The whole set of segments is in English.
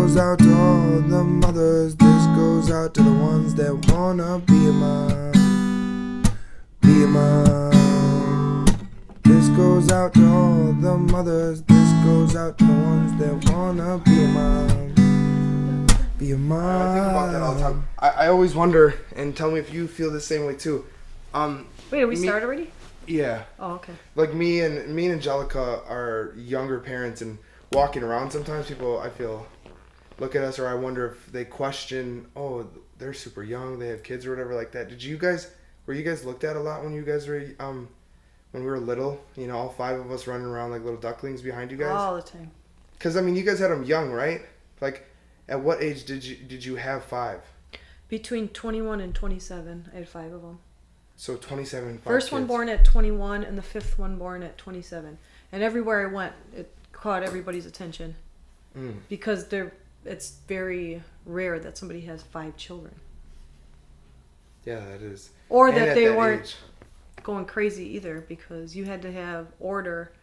goes out to all the mothers. This goes out to the ones that wanna be a mom. Be a mom. This goes out to all the mothers. This goes out to the ones that wanna be a mom. Be a mom. I think about that all the time. I always wonder, and tell me if you feel the same way too. Wait, we start already? Yeah. Oh, okay. Like me and Angelica are younger parents, and walking around sometimes people, I feel, look at us, or I wonder if they question, oh, they're super young, they have kids or whatever like that. Were you guys looked at a lot when you guys were when we were little? You know, all 5 of us running around like little ducklings behind you guys? All the time. Because I mean, you guys had them young, right? Like, at what age did you have 5? Between 21 and 27, I had 5 of them. So 27. First one born at 21, and the 5th one born at 27. And everywhere I went, it caught everybody's attention because it's very rare that somebody has 5 children. Yeah, that is. Or that they weren't going crazy either, because you had to have order,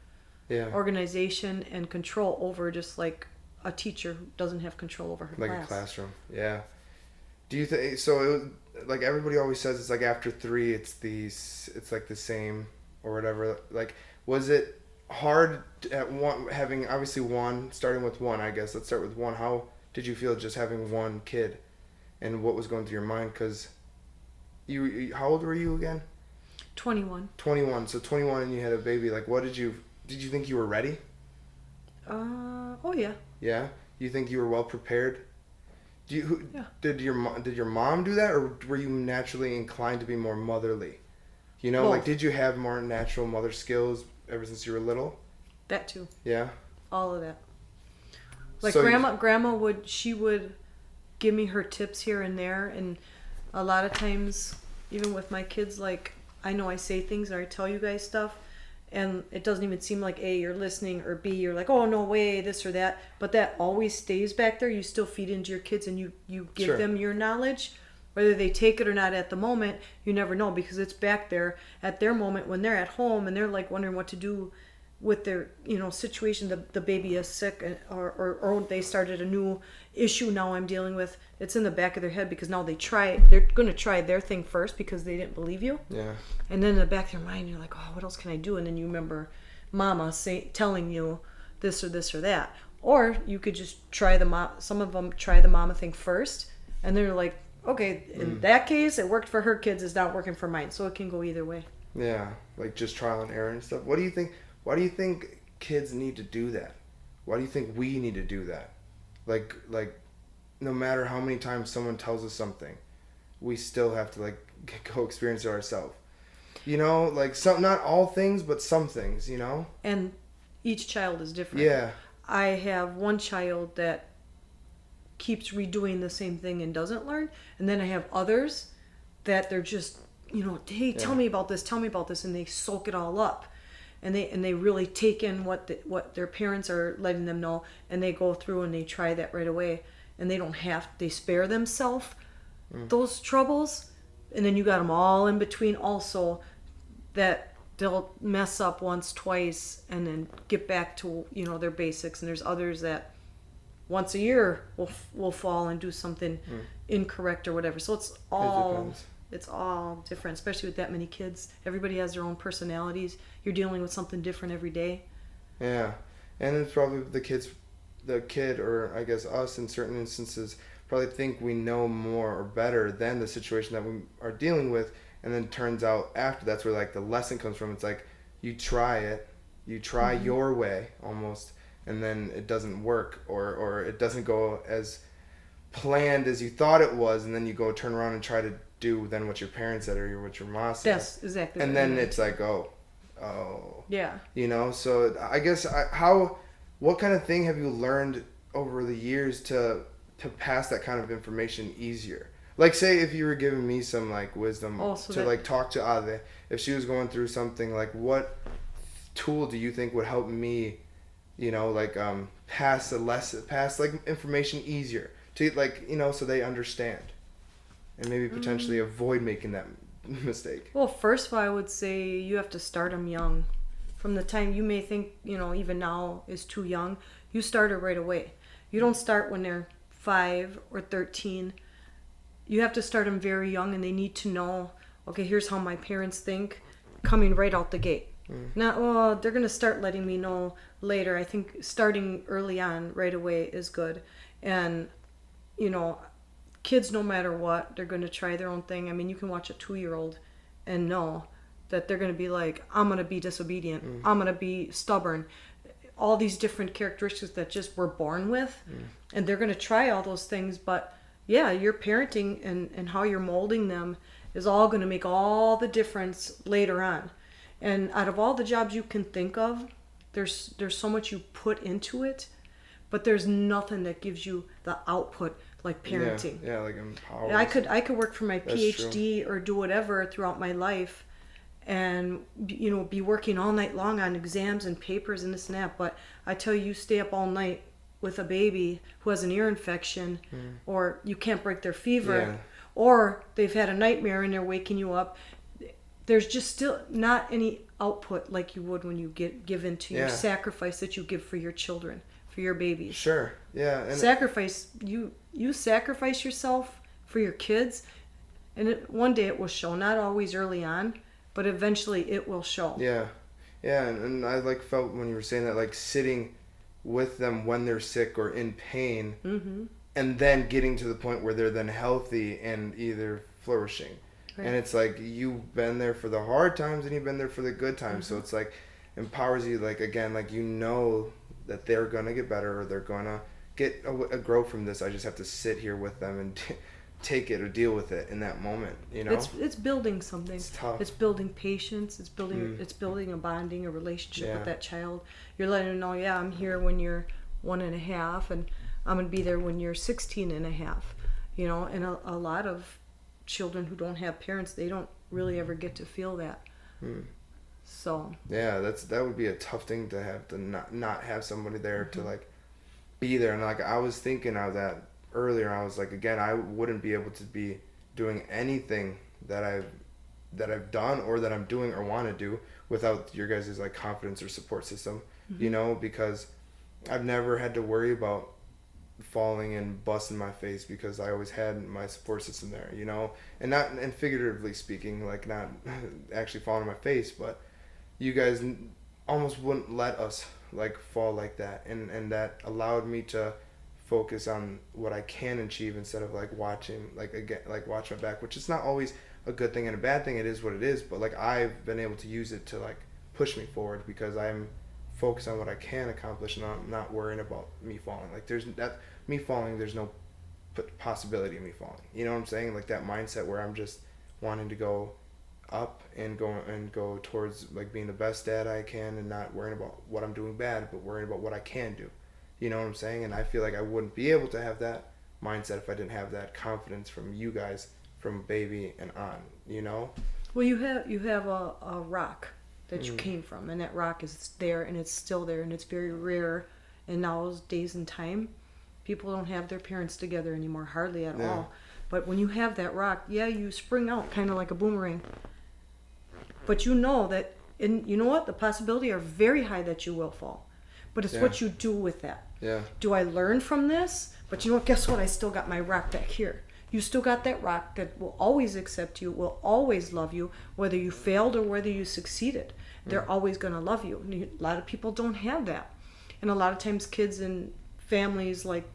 organization, and control over, just like a teacher who doesn't have control over her class. Like a classroom, yeah. Do you think so? Like everybody always says, it's like after 3, it's like the same or whatever. Like, was it hard at one, having obviously one, starting with one? I guess let's start with one. How did you feel just having one kid, and what was going through your mind? Because you how old were you again? 21. 21. So 21, and you had a baby. Like, what did you think you were ready? Oh yeah. Yeah. You think you were well prepared? Did your mom do that, or were you naturally inclined to be more motherly? You know, Both. like, did you have more natural mother skills ever since you were little? That too. Yeah. All of that. Like, so grandma would give me her tips here and there, and a lot of times, even with my kids, like, I know I say things or I tell you guys stuff, and it doesn't even seem like A, you're listening, or B, you're like, oh, no way, this or that. But that always stays back there. You still feed into your kids, and you give them your knowledge. Whether they take it or not at the moment, you never know, because it's back there at their moment when they're at home and they're like wondering what to do with their, situation. The baby is sick, or they started a new issue now I'm dealing with. It's in the back of their head, because now they're going to try their thing first because they didn't believe you. Yeah. And then in the back of their mind, you're like, oh, what else can I do? And then you remember mama telling you this or this or that. Or you could just try some of them try the mama thing first, and they're like, okay, in that case, it worked for her kids, it's not working for mine. So it can go either way. Yeah, like just trial and error and stuff. What do you think? Why do you think kids need to do that? Why do you think we need to do that? Like no matter how many times someone tells us something, we still have to like go experience it ourselves. Like not all things, but some things, And each child is different. Yeah. I have one child that keeps redoing the same thing and doesn't learn, and then I have others that they're just, hey, tell me about this, and they soak it all up. And they really take in what their parents are letting them know, and they go through and they try that right away, and they spare themselves those troubles. And then you got them all in between also, that they'll mess up once, twice, and then get back to their basics. And there's others that once a year will fall and do something incorrect or whatever. So it's all different, especially with that many kids. Everybody has their own personalities. You're dealing with something different every day. Yeah. And it's probably the kid, or I guess us in certain instances, probably think we know more or better than the situation that we are dealing with. And then turns out after, that's where like the lesson comes from. It's like you try your way almost, and then it doesn't work, or it doesn't go as planned as you thought it was, and then you go turn around and try to do then what your parents said or what your mom said. That's exactly. And then it's like, oh. Yeah. So I guess what kind of thing have you learned over the years to pass that kind of information easier? Like, say if you were giving me some like wisdom like talk to Ade, if she was going through something, like what tool do you think would help me, pass like information easier to so they understand, and maybe potentially avoid making that mistake? Well, first of all, I would say you have to start them young. From the time you may think, even now is too young, you start it right away. You don't start when they're 5 or 13, you have to start them very young, and they need to know, okay, here's how my parents think, coming right out the gate. Not, oh, they're going to start letting me know later. I think starting early on right away is good. And, you know, kids, no matter what, they're going to try their own thing. I mean, you can watch a 2-year-old and know that they're going to be like, I'm going to be disobedient. I'm going to be stubborn. All these different characteristics that just we're born with. And they're going to try all those things. But, yeah, your parenting and how you're molding them is all going to make all the difference later on. And out of all the jobs you can think of, there's so much you put into it, but there's nothing that gives you the output like parenting. Yeah, like empowers. I could work for my PhD or do whatever throughout my life, and you know, be working all night long on exams and papers and this and that. But I tell you, you stay up all night with a baby who has an ear infection, or you can't break their fever, or they've had a nightmare and they're waking you up. There's just still not any output like you would when you give into your sacrifice that you give for your children, for your babies. Sure. Yeah. And sacrifice, you sacrifice yourself for your kids, and one day it will show. Not always early on, but eventually it will show. Yeah. Yeah, and I like felt when you were saying that, like sitting with them when they're sick or in pain, and then getting to the point where they're then healthy and either flourishing. Right. And it's like you've been there for the hard times and you've been there for the good times. So it's like empowers you, like, again, like, you know that they're going to get better, or they're going to get a grow from this. I just have to sit here with them and take it or deal with it in that moment, you know? It's building something. It's tough. It's building patience. It's building a bonding, a relationship with that child. You're letting them know, yeah, I'm here when you're 1.5, and I'm going to be there when you're 16.5, you know? And a lot of children who don't have parents, they don't really ever get to feel that. So yeah, that would be a tough thing to have, to not have somebody there to like be there. And like I was thinking of that earlier, I was like, again, I wouldn't be able to be doing anything that I've done or that I'm doing or want to do without your guys' like confidence or support system, you know, because I've never had to worry about falling and busting my face because I always had my support system there, you know, and not, and figuratively speaking, like not actually falling on my face, but you guys almost wouldn't let us like fall like that, and that allowed me to focus on what I can achieve instead of like watching, like again, like watch my back, which is not always a good thing and a bad thing. It is what it is, but like I've been able to use it to like push me forward because I'm focus on what I can accomplish, and I'm not worrying about me falling. Like there's no possibility of me falling. You know what I'm saying? Like that mindset where I'm just wanting to go up and go towards like being the best dad I can, and not worrying about what I'm doing bad, but worrying about what I can do. You know what I'm saying? And I feel like I wouldn't be able to have that mindset if I didn't have that confidence from you guys from baby and on, you know? Well, you have a rock that you came from, and that rock is there, and it's still there, and it's very rare in nowadays in time. People don't have their parents together anymore, hardly at all. But when you have that rock, you spring out kind of like a boomerang. But you know that, and you know what? The possibility are very high that you will fall. But it's what you do with that. Yeah. Do I learn from this? But you know what? Guess what? I still got my rock back here. You still got that rock that will always accept you, will always love you, whether you failed or whether you succeeded. They're always going to love you. And a lot of people don't have that. And a lot of times kids in families like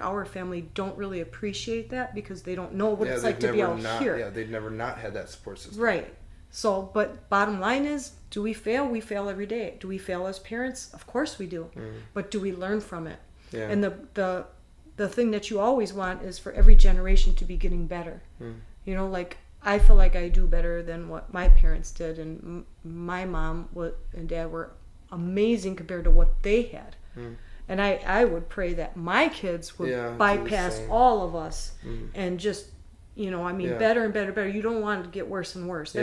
our family don't really appreciate that because they don't know what it's like to be out here. Yeah, they've never not had that support system. Right. So, but bottom line is, do we fail? We fail every day. Do we fail as parents? Of course we do. But do we learn from it? Yeah. And the thing that you always want is for every generation to be getting better. You know, like I feel like I do better than what my parents did, and my mom and dad were amazing compared to what they had. And I would pray that my kids would bypass all of us and just, you know, I mean, better and better, better. You don't want it to get worse and worse.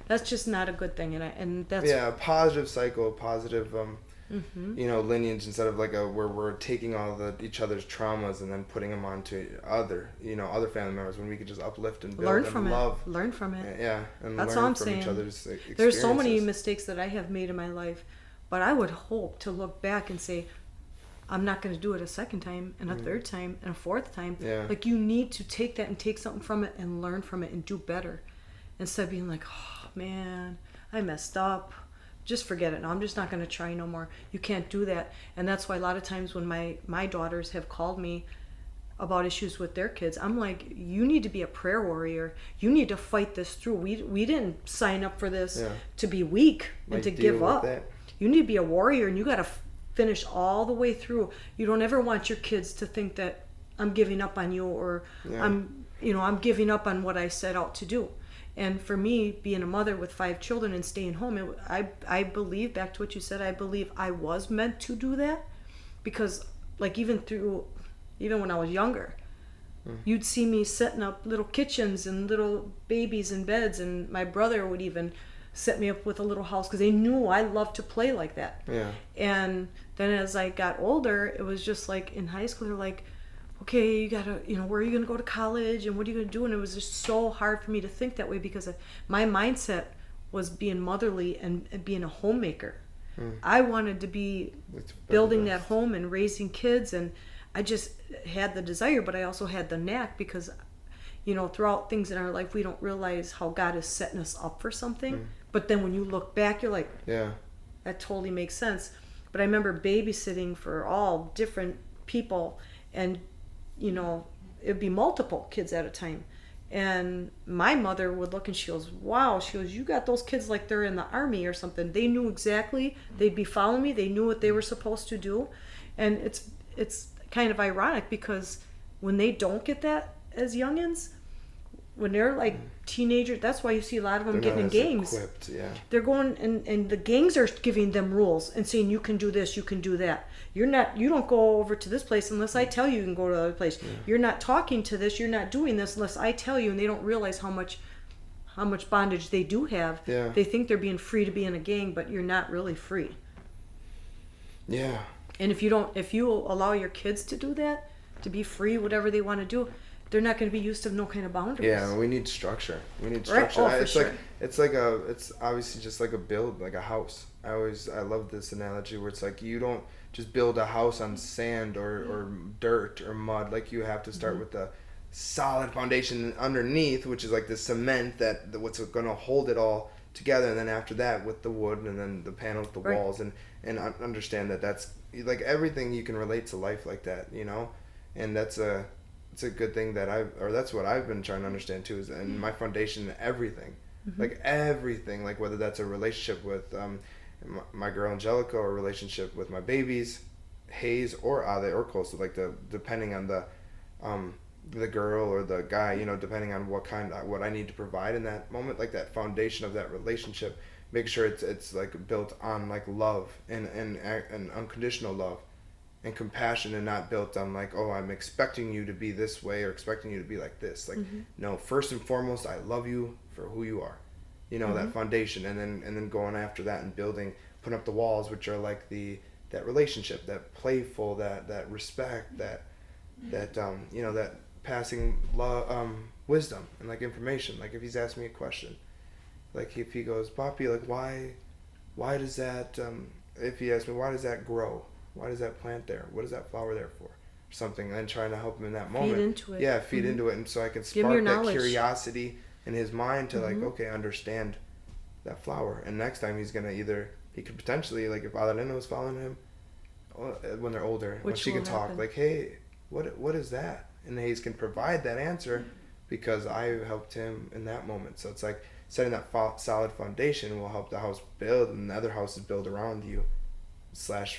That's just not a good thing. And that's a positive cycle, a positive you know, lineage, instead of like where we're taking all each other's traumas and then putting them onto other family members, when we could just uplift and build learn and from love. Learn from it. Yeah, and that's learn all I'm from saying. Each other's experiences. There's so many mistakes that I have made in my life, but I would hope to look back and say, I'm not going to do it a second time and a third time and a fourth time. Yeah. Like, you need to take that and take something from it and learn from it and do better, instead of being like, oh man, I messed up, just forget it. No, I'm just not going to try no more. You can't do that. And that's why a lot of times when my daughters have called me about issues with their kids, I'm like, you need to be a prayer warrior. You need to fight this through. We didn't sign up for this to be weak and to give up. You need to be a warrior, and you got to finish all the way through. You don't ever want your kids to think that I'm giving up on you, or I'm giving up on what I set out to do. And for me, being a mother with 5 children and staying home, I believe, back to what you said, I believe I was meant to do that, because like even when I was younger, you'd see me setting up little kitchens and little babies in beds, and my brother would even set me up with a little house because they knew I loved to play like that. Yeah. And then as I got older, it was just like in high school, they're like, okay, you gotta, where are you gonna go to college and what are you gonna do? And it was just so hard for me to think that way, because my mindset was being motherly and being a homemaker. I wanted to be building that home and raising kids, and I just had the desire, but I also had the knack, because throughout things in our life, we don't realize how God is setting us up for something. But then when you look back, you're like, yeah, that totally makes sense. But I remember babysitting for all different people, and it'd be multiple kids at a time. And my mother would look and she goes, wow, she goes, you got those kids like they're in the army or something. They knew exactly, they'd be following me, they knew what they were supposed to do. And it's kind of ironic, because when they don't get that as youngins, when they're like teenagers, that's why you see a lot of them getting in gangs. Equipped, yeah. They're going and the gangs are giving them rules and saying, you can do this, you can do that. You don't go over to this place unless I tell you can go to the other place. Yeah. You're not talking to this, you're not doing this unless I tell you. And they don't realize how much bondage they do have. Yeah. They think they're being free to be in a gang, but you're not really free. Yeah. And if you allow your kids to do that, to be free, whatever they want to do, they're not going to be used to no kind of boundaries. Yeah, we need structure. Right? Oh, for sure. It's obviously just like a build, like a house. I love this analogy where it's like you don't just build a house on sand or dirt or mud. Like you have to start with a solid foundation underneath, which is like the cement what's going to hold it all together. And then after that with the wood, and then the panels, the walls, and understand that's like everything. You can relate to life like that, and it's a good thing that's what I've been trying to understand too, and my foundation in everything, like everything, like whether that's a relationship with my girl Angelica, or a relationship with my babies, Hayes or Ade or Costa, like depending on the girl or the guy, depending on what I need to provide in that moment, like that foundation of that relationship, make sure it's like built on like love and unconditional love and compassion, and not built on like, oh, I'm expecting you to be this way or expecting you to be like this. Like, no, first and foremost, I love you for who you are, that foundation, and then going after that and putting up the walls, which are like that relationship, that playful, that respect, that that passing love, wisdom and like information. Like if he's asking me a question, like if he goes, Papi, like why does that, if he asks me, why does that grow? Why does that plant there? What is that flower there for? Or something, and trying to help him in that moment. Feed into it. Yeah, feed into it, and so I can spark that curiosity in his mind to like, okay, understand that flower. And next time he could potentially, like if Adelina was following him when they're older, when she can talk, like, hey, what is that? And Hayes can provide that answer because I helped him in that moment. So it's like setting that solid foundation will help the house build, and the other houses build around you. /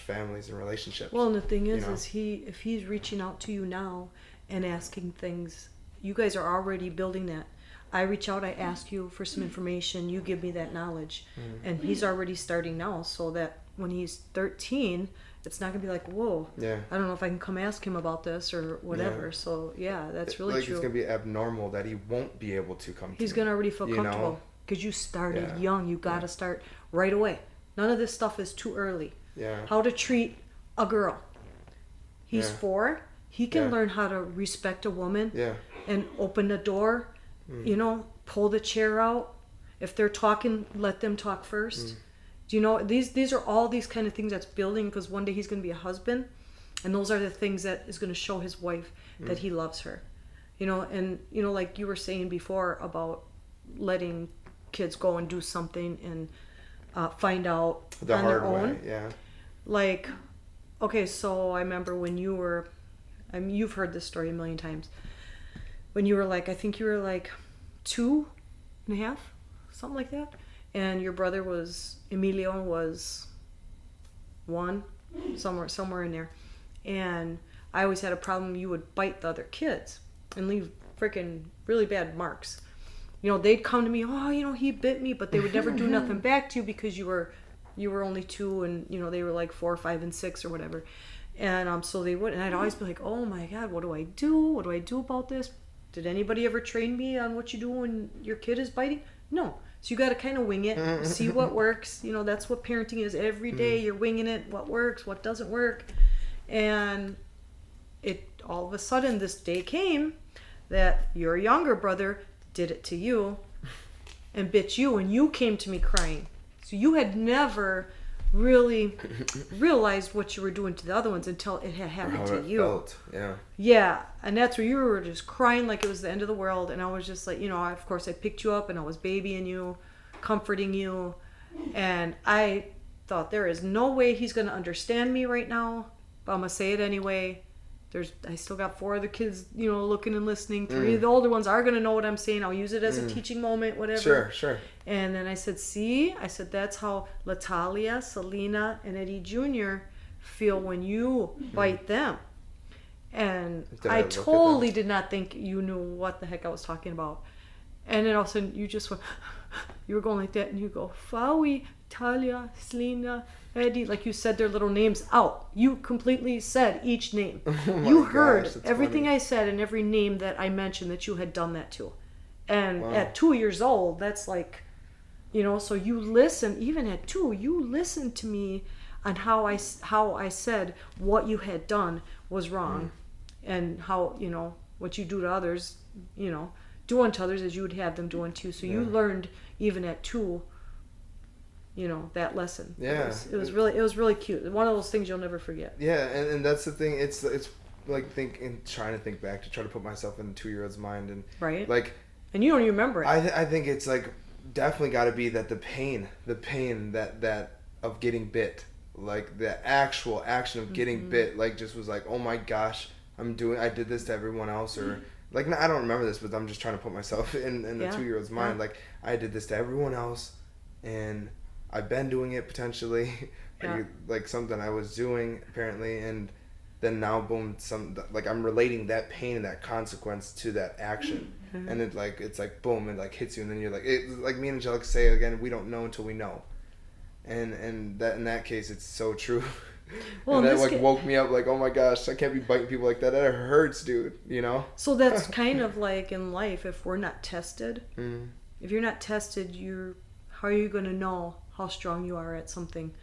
families and relationships. Well, and the thing is if he's reaching out to you now and asking things, you guys are already building that. I reach out, I ask you for some information, you give me that knowledge, and he's already starting now, so that when he's 13, it's not gonna be like, whoa, I don't know if I can come ask him about this or whatever. So that's really like true. It's gonna be abnormal that he won't be able to come. He's gonna already feel comfortable because you started young. You gotta start right away. None of this stuff is too early. Yeah. How to treat a girl. He's 4. He can learn how to respect a woman. Yeah. And open the door. Pull the chair out. If they're talking, let them talk first. Do these are all these kind of things that's building, because one day he's going to be a husband, And those are the things that is going to show his wife that he loves her. And like you were saying before about letting kids go and do something and find out The on their hard own. way, yeah. Like, okay, so I remember when you were, you've heard this story a million times. When you were like, I think you were like 2.5, something like that. And your brother Emilio was 1, somewhere in there. And I always had a problem. You would bite the other kids and leave freaking really bad marks. They'd come to me, oh, he bit me, but they would never do nothing back to you because you were only 2 and, they were like 4, 5, and 6 or whatever. And so they would, and I'd always be like, oh my God, what do I do? What do I do about this? Did anybody ever train me on what you do when your kid is biting? No. So you got to kind of wing it, see what works. That's what parenting is. Every day you're winging it, what works, what doesn't work. And it all of a sudden this day came that your younger brother did it to you and bit you, and you came to me crying. So you had never really realized what you were doing to the other ones until it had happened to you. Felt. Yeah. Yeah, and that's where you were just crying like it was the end of the world, and I was just like, of course I picked you up and I was babying you, comforting you, and I thought there is no way he's going to understand me right now, but I'm going to say it anyway. I still got 4 other kids, looking and listening. 3 of the older ones are going to know what I'm saying. I'll use it as a teaching moment, whatever. Sure. And then I said, that's how Latalia, Selena, and Eddie Jr. feel when you bite them. And I totally did not think you knew what the heck I was talking about. And then all of a sudden you just went, you were going like that, and you go, Fawi, Talia, Selena, Eddie, like you said their little names out. You completely said each name. You heard everything I said and every name that I mentioned that you had done that to. And at 2 years old, that's like, so you listen, even at 2, you listened to me on how I said what you had done was wrong. And how, what you do to others, do unto others as you would have them do unto you. So you learned even at 2, that lesson. Yeah. It was really cute. One of those things you'll never forget. Yeah, and that's the thing. It's like trying to think back to try to put myself in the 2-year-old's mind, and right. Like, and you don't even remember it. I think it's like definitely got to be that the pain that of getting bit, like the actual action of getting bit, like just was like, oh my gosh, I did this to everyone else, or like, I don't remember this, but I'm just trying to put myself in the 2-year-old's mind. Like, I did this to everyone else, and I've been doing it potentially, like something I was doing apparently, and then now boom, I'm relating that pain and that consequence to that action, and it's like boom, it like hits you, and then you're like, like me and Angelica say again, we don't know until we know, and that in that case it's so true. Well, and that woke me up like, oh my gosh, I can't be biting people like that. That hurts, dude. So that's kind of like in life, if we're not tested, if you're not tested, how are you going to know how strong you are at something?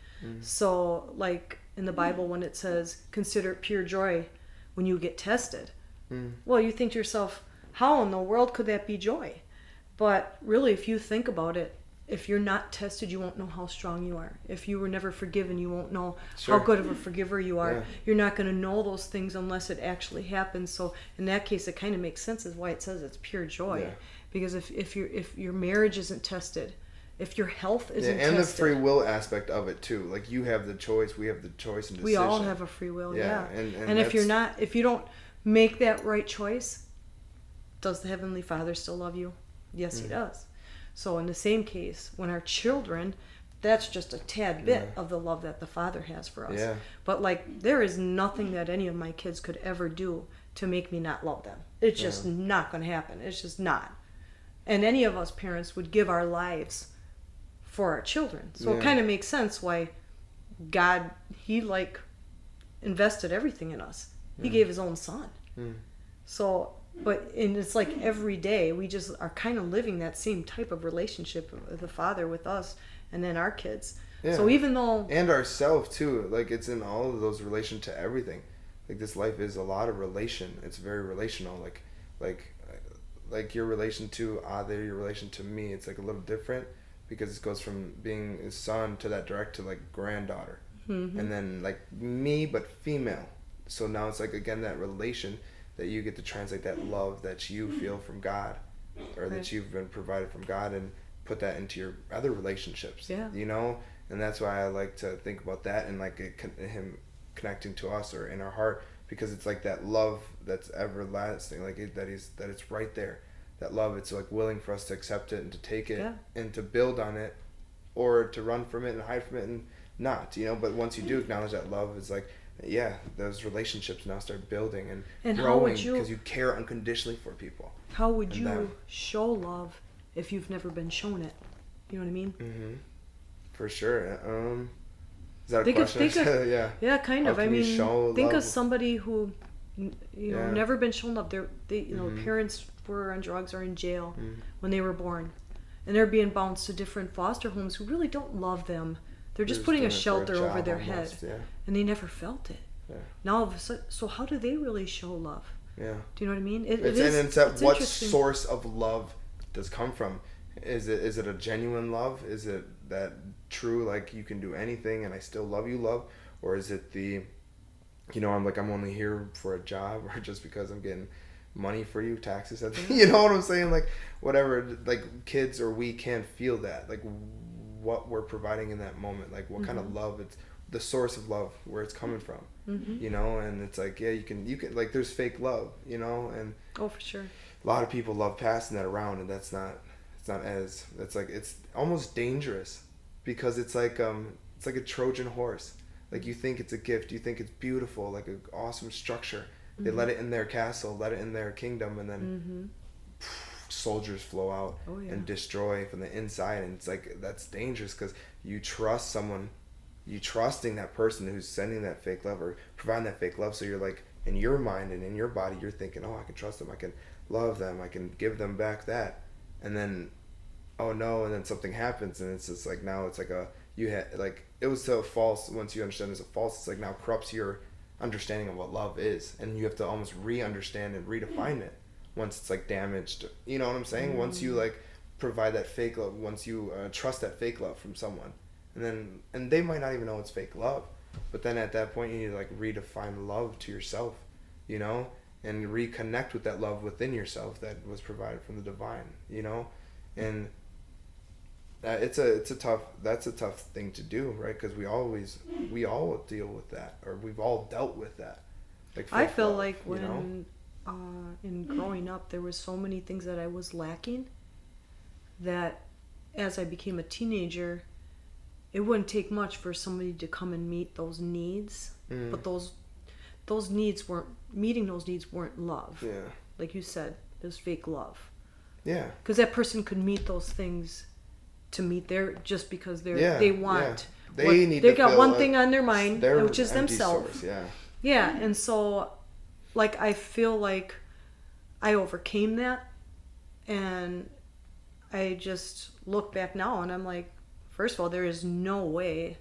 So like in the Bible, when it says consider it pure joy when you get tested, well, you think to yourself, how in the world could that be joy? But really, if you think about it, if you're not tested, you won't know how strong you are. If you were never forgiven, you won't know how good of a forgiver you are. You're not going to know those things unless it actually happens. So in that case, it kind of makes sense as why it says it's pure joy. Because if your marriage isn't tested, if your health isn't tested. And the free will aspect of it too. Like, you have the choice, we have the choice and decision. We all have a free will, And if you don't make that right choice, does the Heavenly Father still love you? Yes, He does. So in the same case, when our children, that's just a tad bit of the love that the Father has for us. Yeah. But like, there is nothing that any of my kids could ever do to make me not love them. It's just not going to happen. It's just not. And any of us parents would give our lives for our children. So it kind of makes sense why God, He like invested everything in us. He gave His own Son. So, and it's like every day we just are kind of living that same type of relationship with the Father with us, and then our kids. So even though, and ourselves too, like it's in all of those relation to everything. Like, this life is a lot of relation. It's very relational. Like your relation to Ade, your relation to me, it's like a little different, because it goes from being his son to that direct to like granddaughter, and then like me but female. so now it's like, again, that relation that you get to translate that love that you feel from God, or Right. that you've been provided from God, and put that into your other relationships. Yeah. You know, and that's why I like to think about that, and like him connecting to us or in our heart, because it's like that love that's everlasting, like that it's right there. That love, it's like willing for us to accept it and to take it, Yeah. and to build on it, or to run from it and hide from it and not, you know. But once you do acknowledge that love, it's like, yeah, those relationships now start building and how growing, would you- because you care unconditionally for people. How would And you them. show love if you've never been shown it? You know what I mean? Mm-hmm. For sure. Is that a Think question? of Yeah. Yeah, kind How of. I can you mean, show think love? of somebody who, Yeah. never been shown love. They Mhm. parents were on drugs or in jail Mm. when they were born, and they're being bounced to different foster homes who really don't love them. They're just putting a doing it for shelter over job their almost, head, Yeah. and they never felt it. Yeah. Now, all of a sudden, so how do they really show love? Yeah. Do you know what I mean? It It's, is. and it's at It's what interesting. source of love does come from? Is it a genuine love? Is it that true, like you can do anything and I still love you love? Or is it the, I'm only here for a job, or just because I'm getting money for you, taxes, you know what I'm saying? Like whatever, like kids or we can't feel that, like what we're providing in that moment, like what kind of love, it's the source of love, where it's coming from, and it's like, yeah, you can like, there's fake love, and Oh, for sure. a lot of people love passing that around, and it's like, it's almost dangerous, because it's like a Trojan horse. Like, you think it's a gift, you think it's beautiful, like an awesome structure. They let it in their castle, let it in their kingdom, and then soldiers flow out and destroy from the inside. And it's like, that's dangerous, because you trust someone, you trusting that person who's sending that fake love or providing that fake love. So you're like, in your mind and in your body, you're thinking, oh, I can trust them, I can love them, I can give them back that. And then, oh no, and then something happens, and it's just like, now it's like it was so false. Once you understand it's a false, it's like now corrupts your understanding of what love is, and you have to almost re-understand and redefine it once it's like damaged. You know what I'm saying? Once you like provide that fake love, once you trust that fake love from someone, and they might not even know it's fake love, but then at that point you need to like redefine love to yourself, and reconnect with that love within yourself that was provided from the divine, and that's a tough thing to do, right? Because we all deal with that, or we've all dealt with that. Like, I fake feel love, like when in growing up, there was so many things that I was lacking, that as I became a teenager, it wouldn't take much for somebody to come and meet those needs. But those needs weren't love. Yeah. Like you said, it was fake love. Yeah. Because that person could meet those things to meet their, just because they want. Yeah. They got one thing on their mind, which is empty themselves. source, yeah. Yeah, and so, like, I feel like I overcame that, and I just look back now and I'm like, first of all, there is no way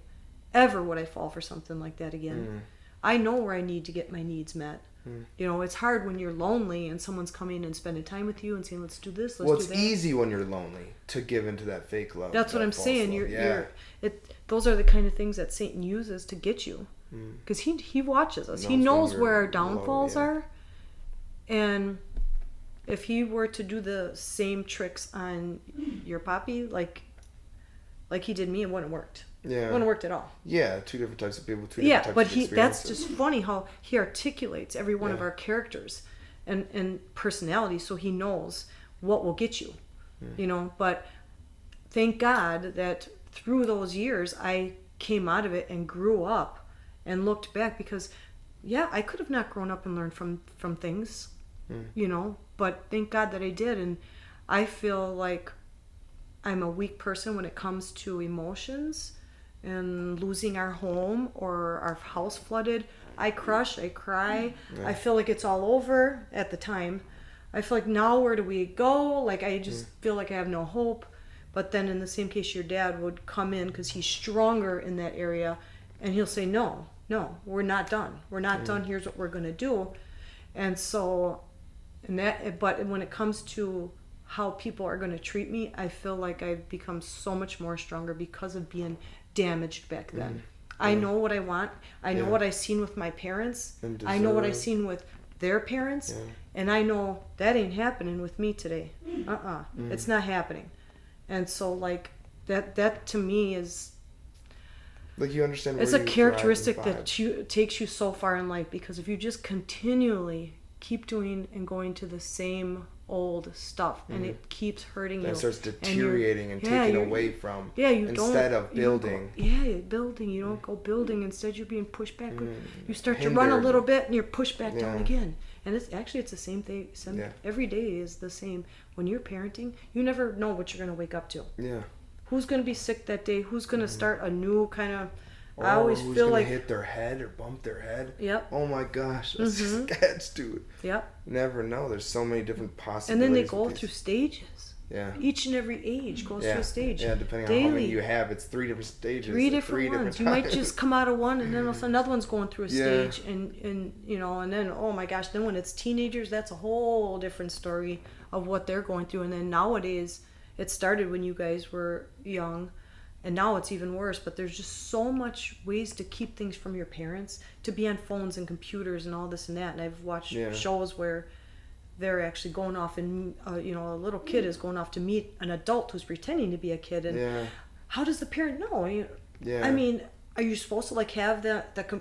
ever would I fall for something like that again. I know where I need to get my needs met. It's hard when you're lonely and someone's coming and spending time with you and saying, let's do this, let's do that. It's easy when you're lonely to give into that fake love. That's what I'm false saying. love. Those are the kind of things that Satan uses to get you. Because he watches us. He knows where our downfalls are. And if he were to do the same tricks on your papi, like he did me, it wouldn't have worked. Yeah. It wouldn't have worked at all. Yeah, two different types of people, two different types of experiences. That's just funny how he articulates every one of our characters and personalities, so he knows what will get you. But thank God that through those years I came out of it and grew up and looked back, because I could have not grown up and learned from things, but thank God that I did. And I feel like I'm a weak person when it comes to emotions, and losing our home or our house flooded. I crush, I cry. I feel like it's all over at the time. I feel like, now where do we go? Like, I just feel like I have no hope. But then in the same case, your dad would come in, because he's stronger in that area, and he'll say, no, we're not done. We're not done. Here's what we're going to do. And so, but when it comes to how people are going to treat me, I feel like I've become so much more stronger because of being damaged back then. I know what I want. I know what I've seen with my parents. I know what I've seen with their parents. Yeah. And I know that ain't happening with me today. It's not happening. And so, like, that to me is... Like, you understand it's where a you characteristic thrive and that takes you so far in life, because if you just continually keep doing and going to the same old stuff and it keeps hurting that you, starts deteriorating and taking away from instead of building. Building. You don't go building. Instead, you're being pushed back. You start Hindered. to run a little bit and you're pushed back down again. And it's the same thing. Every day is the same. When you're parenting, you never know what you're going to wake up to. Yeah. Who's going to be sick that day? Who's going to start a new kind of... Or I always who's feel gonna like... hit their head or bump their head. Yep. Oh my gosh, that's sketch, dude. Yep. Never know. There's so many different possibilities. And then they go through stages. Yeah. Each and every age goes through a stage. Yeah, depending daily. on how many you have, it's 3 different stages. Three different ones. You might just come out of one, and then all of a sudden another one's going through a Yeah. stage, and then oh my gosh, then when it's teenagers, that's a whole different story of what they're going through. And then nowadays, it started when you guys were young, and now it's even worse. But there's just so much ways to keep things from your parents, to be on phones and computers and all this and that. And I've watched shows where they're actually going off and a little kid is going off to meet an adult who's pretending to be a kid. And how does the parent know? I mean, are you supposed to like have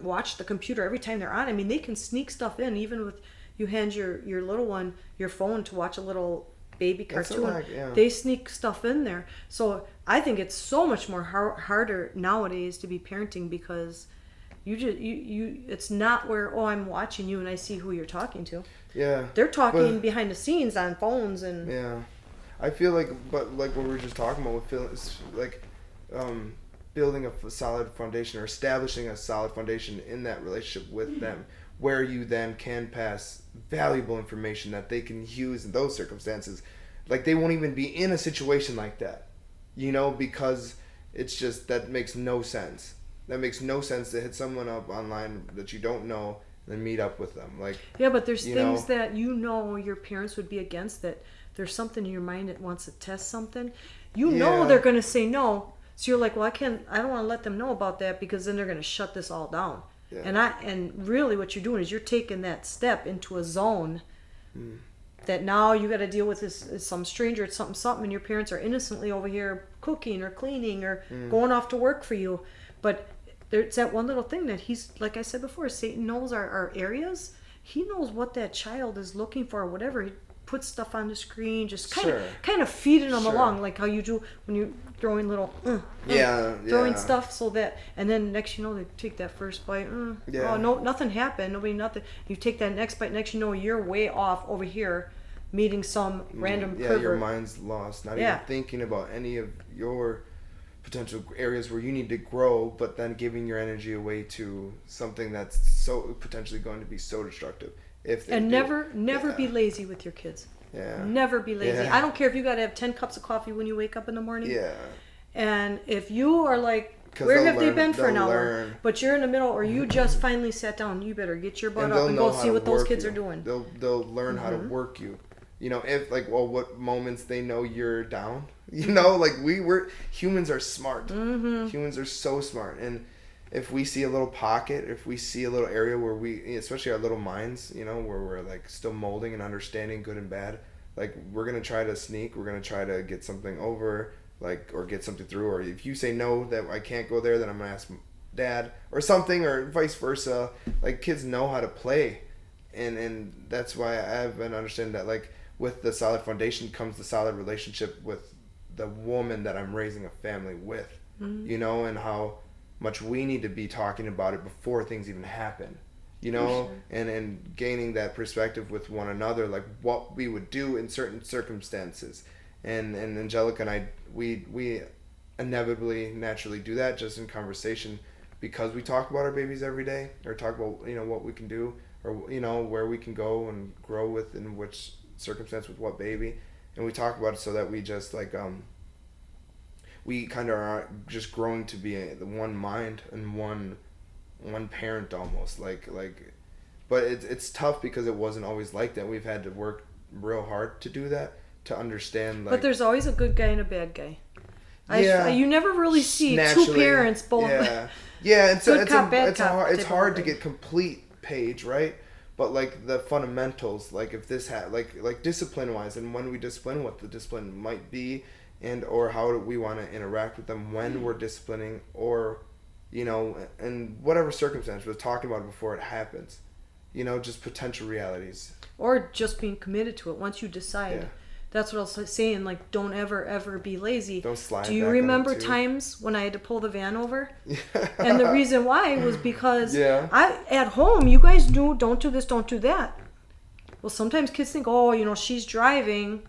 watch the computer every time they're on? I mean, they can sneak stuff in, even with you hand your little one your phone to watch a little baby cartoon. They sneak stuff in there. So I think it's so much more harder nowadays to be parenting, because you it's not where, oh, I'm watching you and I see who you're talking to. Yeah. They're talking behind the scenes on phones and... Yeah. I feel like, but like what we were just talking about with like building a solid foundation or establishing a solid foundation in that relationship with them, where you then can pass valuable information that they can use in those circumstances. Like, they won't even be in a situation like that, because it's just, that makes no sense. That makes no sense to hit someone up online that you don't know and then meet up with them. Like, yeah, but there's things that your parents would be against, that there's something in your mind that wants to test something. They're going to say no. So you're like, well, I don't want to let them know about that, because then they're going to shut this all down. Yeah. And really what you're doing is you're taking that step into a zone that now you got to deal with this some stranger at something, and your parents are innocently over here cooking or cleaning or going off to work for you. But there's that one little thing that he's, like I said before, Satan knows our areas. He knows what that child is looking for, or whatever. He puts stuff on the screen, just kind of feeding them along, like how you do when you're throwing little throwing stuff, so that, and then next they take that first bite. Oh no, nothing happened. Nothing. You take that next bite. Next you're way off over here, meeting some random pervert. Your mind's lost. Not even thinking about any of your potential areas where you need to grow, but then giving your energy away to something that's so potentially going to be so destructive. Never be lazy with your kids. Yeah. Never be lazy. I don't care if you got to have 10 cups of coffee when you wake up in the morning. Yeah. And if you are like, where have they been for an hour? But you're in the middle, or you just finally sat down, you better get your butt up and go see what those kids are doing. They'll learn how to work you. If what moments they know you're down. Like humans are smart. Humans are so smart, and if we see a little pocket, if we see a little area where especially our little minds, where we're like still molding and understanding good and bad, like we're gonna try to sneak, we're gonna try to get something over, like, or get something through, or if you say no, that I can't go there, then I'm gonna ask dad or something, or vice versa. Like, kids know how to play, and that's why I've been understanding that, like, with the solid foundation comes the solid relationship with the woman that I'm raising a family with, and how much we need to be talking about it before things even happen, sure. and gaining that perspective with one another, like what we would do in certain circumstances. And Angelica and I, we inevitably naturally do that just in conversation, because we talk about our babies every day, or talk about, what we can do, or, where we can go and grow with, in which circumstance with what baby. And we talk about it so that we just like, we kind of are just growing to be the one mind and one parent almost, like, but it's tough because it wasn't always like that. We've had to work real hard to do that, to understand, like, but there's always a good guy and a bad guy. You never really see two naturally, parents both. Yeah, Good cop, bad cop it's type of hard to thing. get complete page, right? But like the fundamentals, like if this like discipline wise, and when we discipline, what the discipline might be, and or how do we want to interact with them when we're disciplining, or and whatever circumstance we're talking about it before it happens, just potential realities. Or just being committed to it once you decide. Yeah. That's what I was saying. Like, don't ever be lazy. Don't slide. Do you back remember on it too. times when I had to pull the van over? And the reason why was because Yeah. at home, you guys knew, don't do this, don't do that. Well, sometimes kids think, oh, she's driving.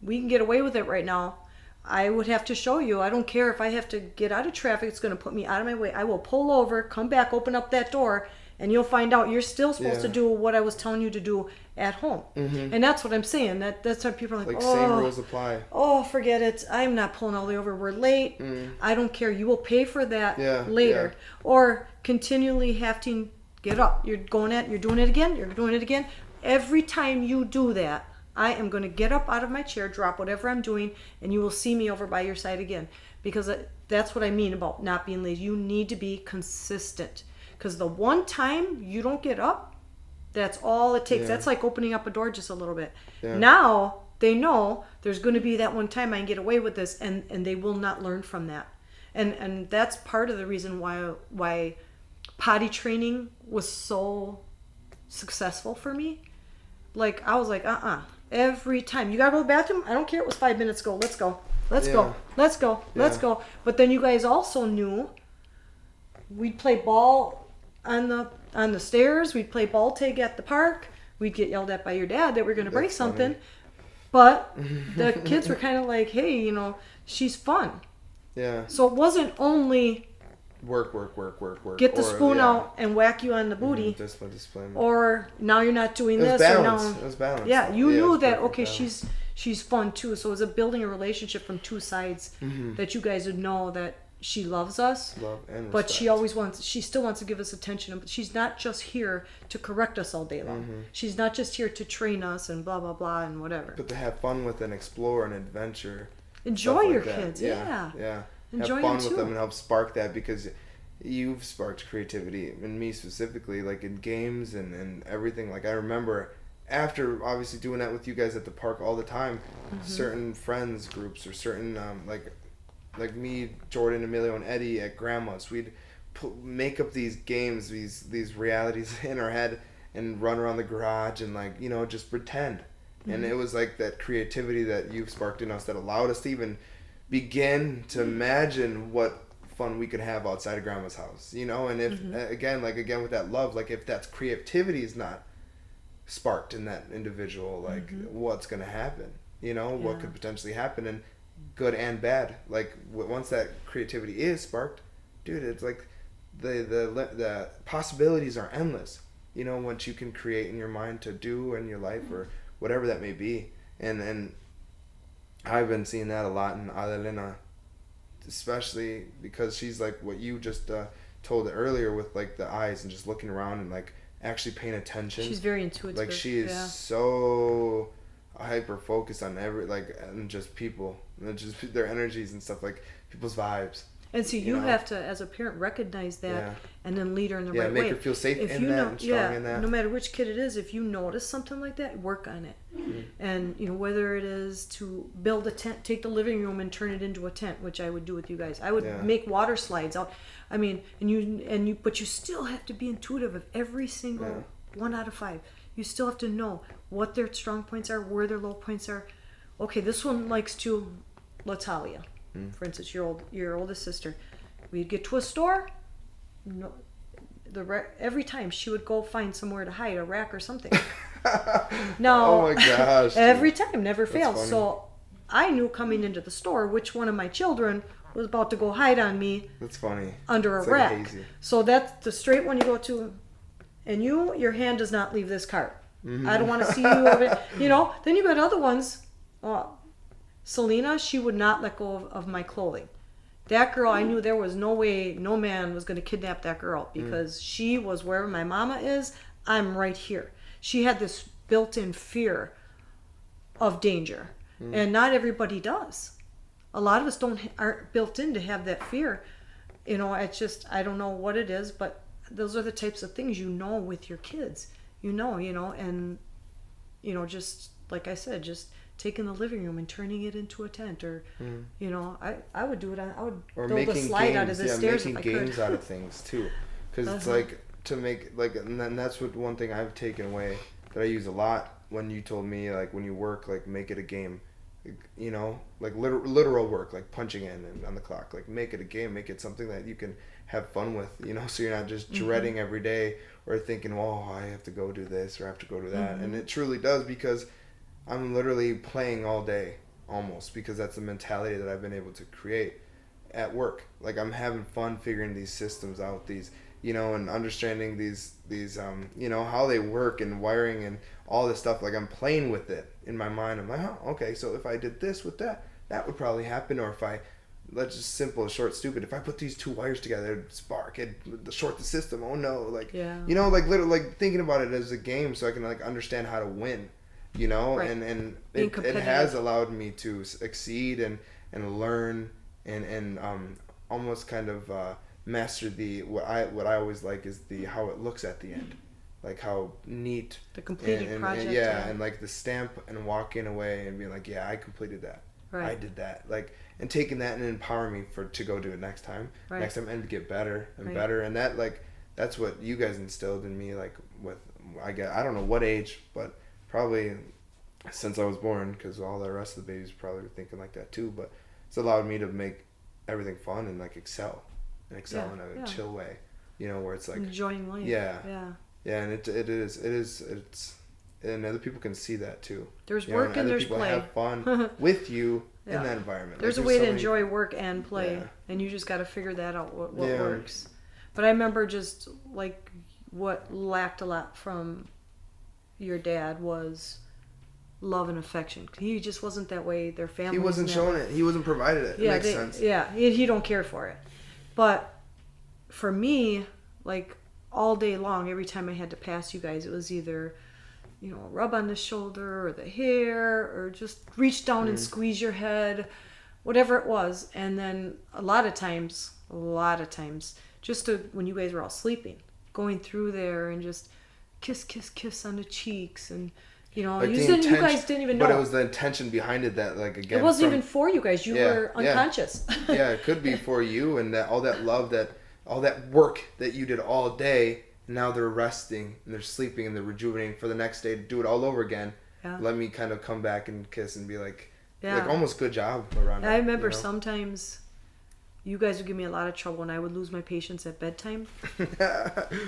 We can get away with it right now. I would have to show you. I don't care if I have to get out of traffic. It's going to put me out of my way. I will pull over, come back, open up that door, and you'll find out you're still supposed to do what I was telling you to do at home. And that's what I'm saying. That's why people are like, oh, same rules apply. Oh, forget it. I'm not pulling all the way over. We're late. I don't care. You will pay for that later. Yeah. Or continually have to get up. You're doing it again. You're doing it again. Every time you do that, I am going to get up out of my chair, drop whatever I'm doing, and you will see me over by your side again. Because that's what I mean about not being lazy. You need to be consistent. Because the one time you don't get up, that's all it takes. Yeah. That's like opening up a door just a little bit. Yeah. Now they know there's going to be that one time I can get away with this, and they will not learn from that. And that's part of the reason why potty training was so successful for me. Like, I was like, every time. You got to go to the bathroom? I don't care. It was 5 minutes ago. Let's go. Let's go. Let's go. But then you guys also knew we'd play ball on the stairs. We'd play ball tag at the park. We'd get yelled at by your dad that we're going to break something. But the kids were kind of like, hey, she's fun. Yeah. So it wasn't only work. Get the spoon out and whack you on the booty. Discipline. Or now you're not doing this. Balance. Or now it was balance. Yeah, you knew that. Okay, balance. she's fun too. So it was building a relationship from two sides that you guys would know that she loves us. Love and but respect. she still wants to give us attention. But she's not just here to correct us all day long. She's not just here to train us and blah blah blah and whatever. But to have fun with and explore and adventure. Enjoy your that. kids. Yeah. Enjoy have fun them with too. them and help spark that, because you've sparked creativity in me specifically, like in games and everything. Like I remember after obviously doing that with you guys at the park all the time, certain friends groups or certain like me, Jordan, Emilio, and Eddie at Grandma's, we'd make up these games, these realities in our head and run around the garage and just pretend. And it was like that creativity that you've sparked in us that allowed us to even begin to imagine what fun we could have outside of Grandma's house, and if again with that love, like if that creativity is not sparked in that individual, like what's going to happen, what could potentially happen, and good and bad. Like once that creativity is sparked, dude, it's like the possibilities are endless, once you can create in your mind to do in your life or whatever that may be. And I've been seeing that a lot in Adelina, especially because she's like what you just told it earlier with like the eyes and just looking around and like actually paying attention. She's very intuitive. Like she is so hyper focused on and just people and just their energies and stuff, like people's vibes. And so you have to, as a parent, recognize that and then lead her in the right way. Yeah, make her feel safe in that and strong in that. No matter which kid it is, if you notice something like that, work on it. And whether it is to build a tent, take the living room and turn it into a tent, which I would do with you guys. I would make water slides out. I mean, but you still have to be intuitive of every single 1 out of 5. You still have to know what their strong points are, where their low points are. Okay, this one likes to, Latalia, for instance, your oldest sister. We'd get to a store. No, every time she would go find somewhere to hide, a rack or something. No, oh my gosh! Every time, never fails. Funny. So I knew coming into the store which one of my children was about to go hide on me. That's funny. Under a rack. So that's the straight one you go to, and your hand does not leave this cart. I don't want to see you over it. Then you got other ones. Selena, she would not let go of my clothing. That girl, I knew there was no way, no man was going to kidnap that girl, because she was wherever my mama is, I'm right here. She had this built-in fear of danger, and not everybody does. a lot of us aren't built in to have that fear. It's just, I don't know what it is, but those are the types of things with your kids. And just like I said, just taking the living room and turning it into a tent, or I would do it. I would or build a slide games, out of the stairs if I making could. games out of things too, because it's like to make like, and then that's what one thing I've taken away that I use a lot. When you told me, like, when you work, like, make it a game, like literal work, like punching in and on the clock, like make it a game, make it something that you can have fun with, so you're not just dreading every day or thinking, well, I have to go do this or I have to go do that. And it truly does, because I'm literally playing all day almost, because that's the mentality that I've been able to create at work. Like, I'm having fun figuring these systems out, these, and understanding these how they work and wiring and all this stuff. Like, I'm playing with it in my mind. I'm like, oh, okay, so if I did this with that, that would probably happen. Or if I, let's just simple, short, stupid, if I put these two wires together, it'd spark, it'd short the system. Oh no, like, like literally, like thinking about it as a game, so I can like understand how to win, Right. and it has allowed me to exceed and learn and almost kind of master what I always like is how it looks at the end. Like how neat the completed project, and like the stamp and walking away and being like, yeah, I completed that, I did that, like, and taking that and empowering me to go do it next time and to get better and better. And that, like, that's what you guys instilled in me, like, with, I don't know what age, but probably since I was born, because all the rest of the babies probably were thinking like that too. But it's allowed me to make everything fun and like excel in a chill way, where it's like enjoying life. Yeah, and it's and other people can see that too. There's work and there's play. Have fun with you in that environment. There's a way to enjoy work and play, and you just got to figure that out, what works. But I remember just like what lacked a lot from your dad was love and affection. He just wasn't that way. Their family. He wasn't showing it. He wasn't provided it. It makes sense. Yeah, he don't care for it. But for me, like, all day long, every time I had to pass you guys, it was either, a rub on the shoulder or the hair, or just reach down and squeeze your head, whatever it was. And then a lot of times, just when you guys were all sleeping, going through there and just kiss on the cheeks. And, like you guys didn't even know. But it was the intention behind it that, like, again, it wasn't even for you guys. You were unconscious. Yeah, it could be for you, and that all that love, all that work that you did all day, now they're resting and they're sleeping and they're rejuvenating for the next day to do it all over again. Let me kind of come back and kiss and be like almost good job, LaRhonda. I remember sometimes you guys would give me a lot of trouble when I would lose my patience at bedtime.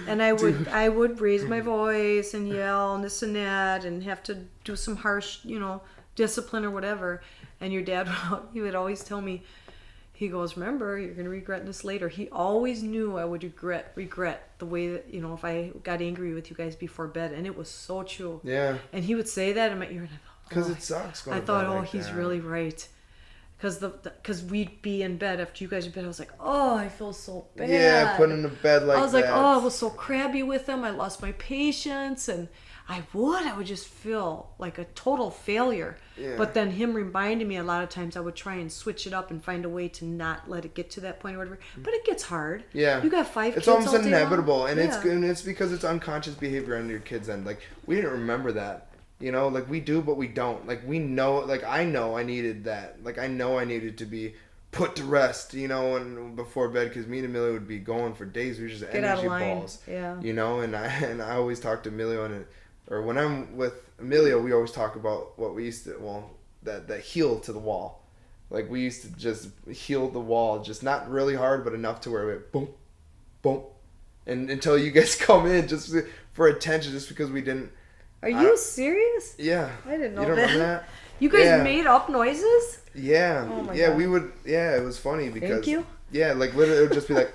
And I would raise my voice and yell and this and that and have to do some harsh, discipline or whatever. And your dad, he would always tell me, he goes, remember, you're going to regret this later. He always knew I would regret the way that, if I got angry with you guys before bed. And it was so true. Yeah. And he would say that in my ear. Because it sucks going I thought, he's really right. Because we'd be in bed after you guys were in bed. I was like, I feel so bad. Yeah, put in the bed like that. I was like, I was so crabby with him. I lost my patience. And I would just feel like a total failure. Yeah. But then him reminding me a lot of times, I would try and switch it up and find a way to not let it get to that point or whatever. But it gets hard. Yeah. You got 5 kids. It's almost inevitable. And it's because it's unconscious behavior on your kids' end. Like, we didn't remember that. Like, we do, but we don't. Like, we know, like, I know I needed that. Like, I know I needed to be put to rest, and before bed, because me and Emilio would be going for days. We were just energy balls. Yeah. And I always talk to Emilio, or when I'm with Emilio, we always talk about what we used to, that heel to the wall. Like, we used to just heel the wall, just not really hard, but enough to where we went boom, boom. And until you guys come in, just for attention, just because we didn't. Are you serious? Yeah. I didn't know you don't that. Remember that? You guys made up noises? Yeah. Oh my God. We would, it was funny because. Thank you? Yeah, like, literally, it would just be like.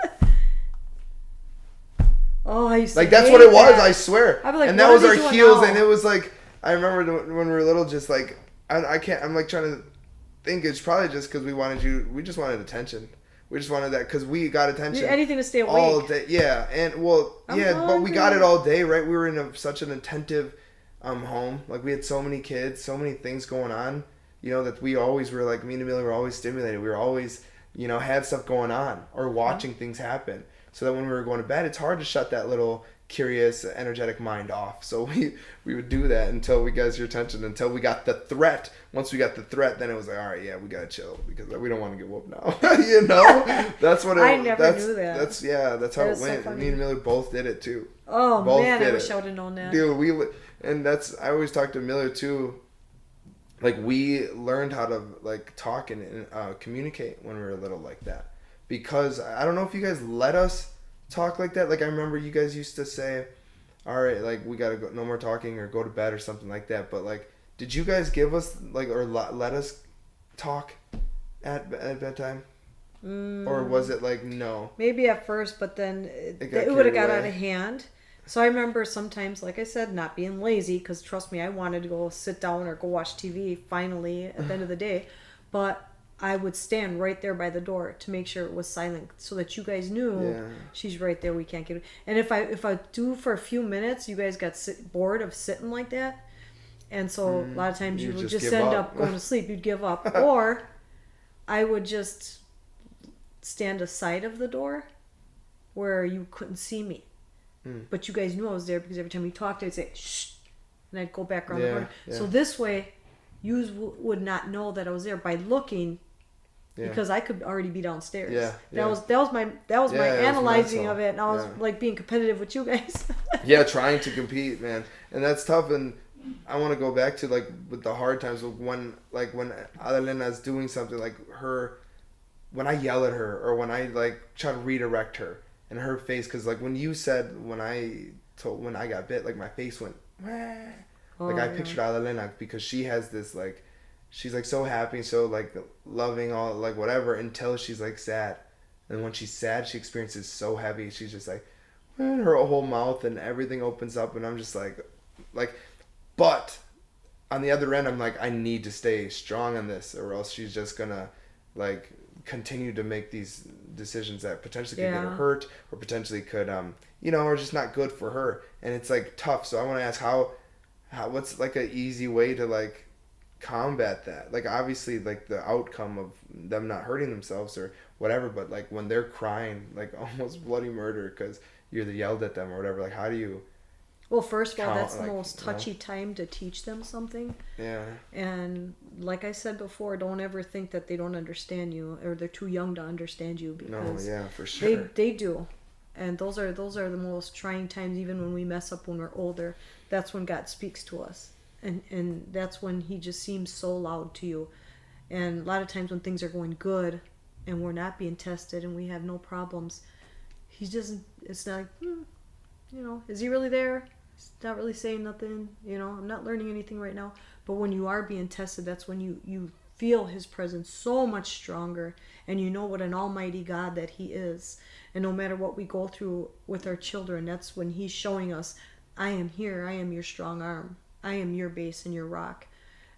I used to like, that's what it was, I swear. I'd be like, and that was our heels, and it was like, I remember when we were little, just like, I can't, I'm like trying to think, it's probably just because we just wanted attention. We just wanted that because we got attention. Anything to stay awake. All day, yeah. And, but we got it all day, right? We were in such an attentive home. Like, we had so many kids, so many things going on, you know, that we always were like, me and Amelia were always stimulated. We were always, you know, had stuff going on or watching things happen. So that when we were going to bed, it's hard to shut that little curious, energetic mind off. So we would do that until we got your attention, until we got the threat. Once we got the threat, then it was like, all right, yeah, we gotta chill because we don't want to get whooped now. You know, that's what it. I never knew that. That's how it went. So Me and Amelia both did it too. Oh both man, I did wish it. I would have known that. Dude, and that's I always talk to Amelia too. Like we learned how to like talk and communicate when we were little like that, because I don't know if you guys let us talk like that. Like I remember you guys used to say, all right, like we gotta go, no more talking or go to bed or something like that. But like, did you guys give us like or let us talk at bedtime, or was it like no? Maybe at first, but then it would have got out of hand. So I remember sometimes, like I said, not being lazy, because trust me, I wanted to go sit down or go watch TV finally at the end of the day, but I would stand right there by the door to make sure it was silent, so that you guys knew she's right there. We can't get. And if I do for a few minutes, you guys got bored of sitting like that, and so a lot of times you would just end up going to sleep. You'd give up, or I would just stand aside of the door where you couldn't see me, but you guys knew I was there because every time we talked, I'd say shh, and I'd go back around the corner. Yeah. So this way, you would not know that I was there by looking. Yeah. Because I could already be downstairs. That was my analyzing of it, and I was like being competitive with you guys. Yeah, trying to compete, man, and that's tough. And I want to go back to like with the hard times when Adelena's doing something like when I yell at her or when I like try to redirect her and her face, because like when you said when I got bit, like my face went I pictured Adelena because she has this like. She's like so happy, so like loving, all like whatever, until she's like sad, and when she's sad, she experiences so heavy. She's just like, her whole mouth and everything opens up, and I'm just like, but on the other end, I'm like, I need to stay strong on this, or else she's just gonna like continue to make these decisions that potentially could get her hurt, or potentially could are just not good for her, and it's like tough. So I want to ask how what's like an easy way to like combat that, like obviously like the outcome of them not hurting themselves or whatever, but like when they're crying like almost bloody murder because you yelled at them or whatever, like how do you first of all, that's the most touchy time to teach them something. And like I said before, don't ever think that they don't understand you or they're too young to understand you, because for sure they do. And those are the most trying times. Even when we mess up when we're older, that's when God speaks to us. And that's when he just seems so loud to you. And a lot of times when things are going good and we're not being tested and we have no problems, it's not like, is he really there? He's not really saying nothing, I'm not learning anything right now. But when you are being tested, that's when you feel his presence so much stronger, and you know what an almighty God that he is. And no matter what we go through with our children, that's when he's showing us, I am here, I am your strong arm. I am your base and your rock.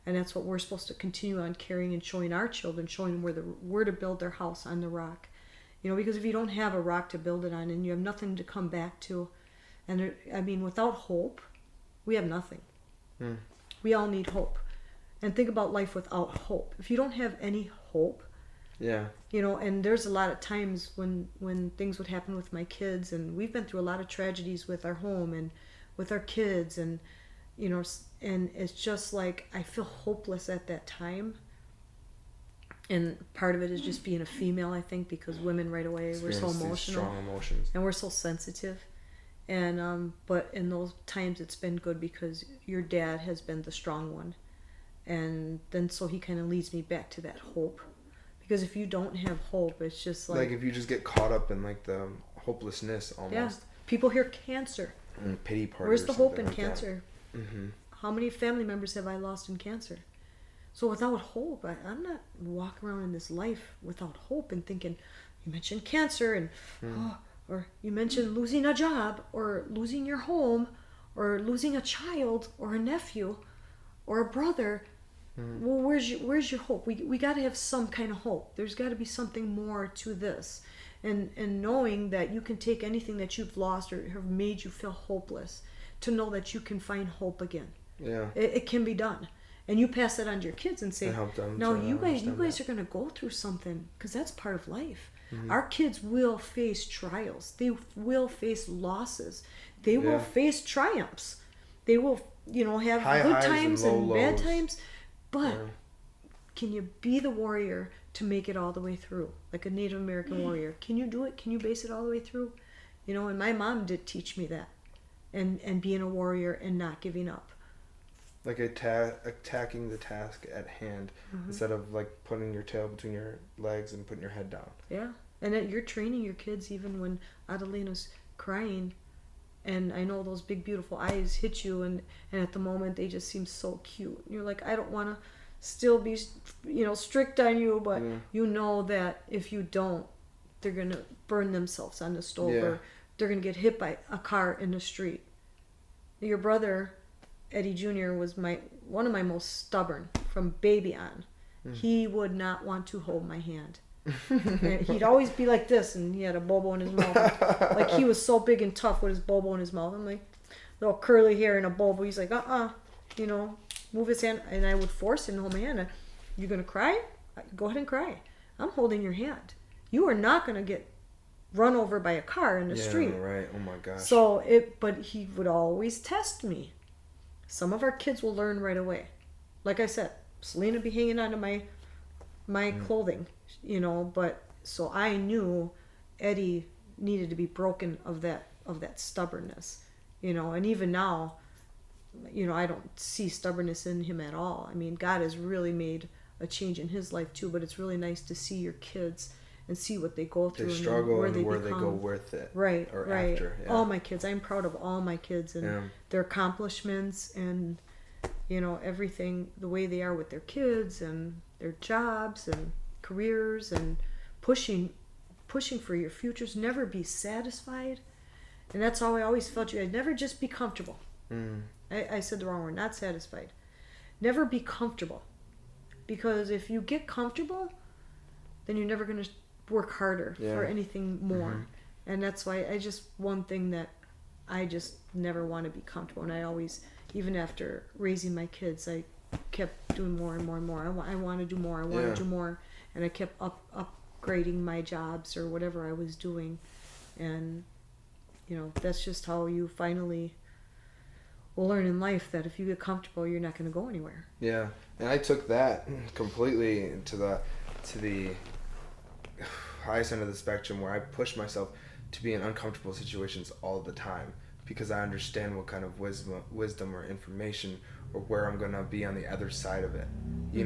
And that's what we're supposed to continue on carrying and showing our children, showing them where to build their house, on the rock. Because if you don't have a rock to build it on and you have nothing to come back to, and without hope, we have nothing. We all need hope. And think about life without hope. If you don't have any hope, and there's a lot of times when things would happen with my kids, and we've been through a lot of tragedies with our home and with our kids, and and it's just like I feel hopeless at that time. And part of it is just being a female, I think, because women right away we're so emotional, strong emotions, and we're so sensitive. And but in those times it's been good because your dad has been the strong one, and then so he kind of leads me back to that hope. Because if you don't have hope, it's just like if you just get caught up in like the hopelessness almost. Yeah. People hear cancer. Pity party. Where's the hope in like cancer? How many family members have I lost in cancer? So without hope, I'm not walking around in this life without hope and thinking, you mentioned cancer and or you mentioned losing a job or losing your home or losing a child or a nephew or a brother. Well, where's your hope? We got to have some kind of hope. There's got to be something more to this. And knowing that you can take anything that you've lost or have made you feel hopeless, to know that you can find hope again. Yeah. It can be done. and you pass that on to your kids and say, And help them no, to you guys understand are going to go through something, because that's part of life. Mm-hmm. Our kids will face trials. They will face losses. They will face triumphs. They will, have good times and bad times. But can you be the warrior to make it all the way through? Like a Native American warrior. Can you do it? Can you base it all the way through? And my mom did teach me that. And being a warrior and not giving up. Like attacking the task at hand instead of like putting your tail between your legs and putting your head down. Yeah. And you're training your kids even when Adelina's crying. And I know those big, beautiful eyes hit you. And at the moment, they just seem so cute. And you're like, I don't want to still be, strict on you. But you know that if you don't, they're going to burn themselves on the stove. Or they're going to get hit by a car in the street. Your brother, Eddie Jr., was one of my most stubborn from baby on. He would not want to hold my hand. And he'd always be like this, and he had a bobo in his mouth. Like he was so big and tough with his bobo in his mouth. I'm like, little curly hair and a bobo. He's like, move his hand. And I would force him to hold my hand. You gonna cry? Go ahead and cry. I'm holding your hand. You are not gonna get run over by a car in the street. Right. Oh my gosh. But he would always test me. Some of our kids will learn right away. Like I said, Selena be hanging onto my clothing, but so I knew Eddie needed to be broken of that stubbornness, and even now, I don't see stubbornness in him at all. I mean, God has really made a change in his life too, but it's really nice to see your kids and see what they go through. They struggle and where they go with it. Right, or right. After, yeah. All my kids. I'm proud of all my kids and their accomplishments and, everything, the way they are with their kids and their jobs and careers and pushing for your futures. Never be satisfied. And that's how I always felt you. I'd never just be comfortable. I said the wrong word, not satisfied. Never be comfortable. Because if you get comfortable, then you're never going to work harder for anything more. And that's why one thing that I just never want to be comfortable. And I always, even after raising my kids, I kept doing more and more and more. I want to do more. I want to do more. And I kept upgrading my jobs or whatever I was doing. And, that's just how you finally will learn in life that if you get comfortable, you're not going to go anywhere. Yeah. And I took that completely to the highest end of the spectrum, where I push myself to be in uncomfortable situations all the time, because I understand what kind of wisdom or information or where I'm going to be on the other side of it, and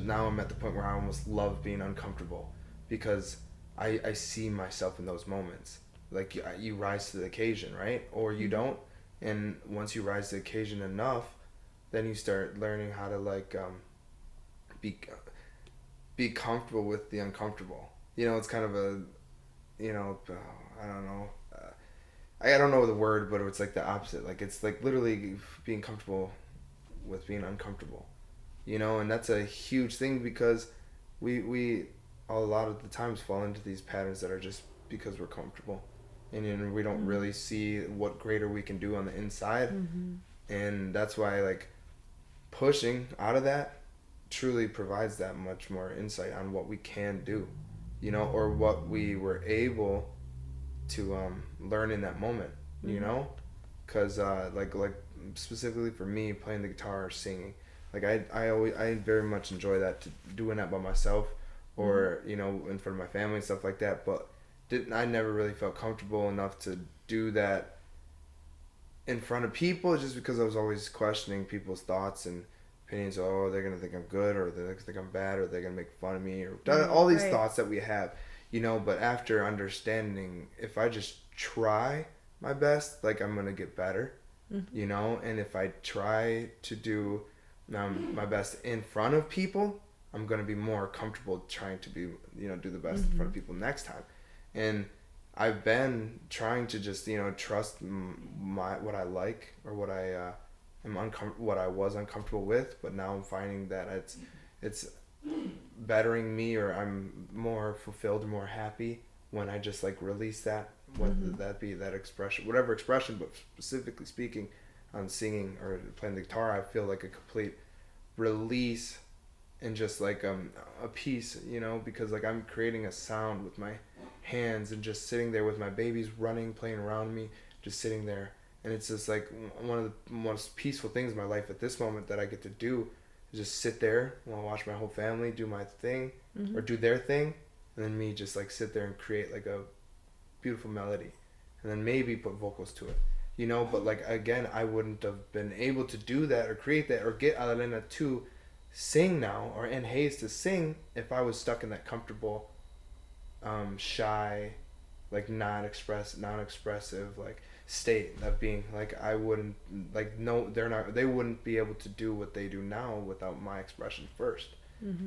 now I'm at the point where I almost love being uncomfortable, because I see myself in those moments. Like you rise to the occasion, right? Or you don't. And once you rise to the occasion enough, then you start learning how to be comfortable with the uncomfortable. It's kind of a, I don't know. I don't know the word, but it's like the opposite. Like it's like literally being comfortable with being uncomfortable, and that's a huge thing, because we a lot of the times fall into these patterns that are just because we're comfortable, and we don't really see what greater we can do on the inside. And that's why like pushing out of that truly provides that much more insight on what we can do, or what we were able to learn in that moment, because like specifically for me, playing the guitar or singing, like I very much enjoy that, doing that by myself or in front of my family and stuff like that, but I never really felt comfortable enough to do that in front of people, just because I was always questioning people's thoughts and opinions. Oh, they're gonna think I'm good, or they're gonna think I'm bad, or they're gonna make fun of me, or all these thoughts that we have, but after understanding, if I just try my best, like I'm gonna get better, and if I try to do my best in front of people, I'm gonna be more comfortable trying to be, do the best in front of people next time. And I've been trying to just, trust what I like, or what I what I was uncomfortable with, but now I'm finding that it's bettering me, or I'm more fulfilled and more happy when I just like release that, whether that be that expression, whatever expression, but specifically speaking on singing or playing the guitar, I feel like a complete release and just like a piece, you know, because like I'm creating a sound with my hands and just sitting there with my babies running, playing around me, just sitting there. And it's just like one of the most peaceful things in my life at this moment that I get to do is just sit there while I watch my whole family do my thing or do their thing, and then me just like sit there and create like a beautiful melody, and then maybe put vocals to it, you know. But like again, I wouldn't have been able to do that or create that or get Adelena to sing now or in Hayes to sing if I was stuck in that comfortable, shy, like non-expressive like state of being. Like I wouldn't like no, they wouldn't be able to do what they do now without my expression first,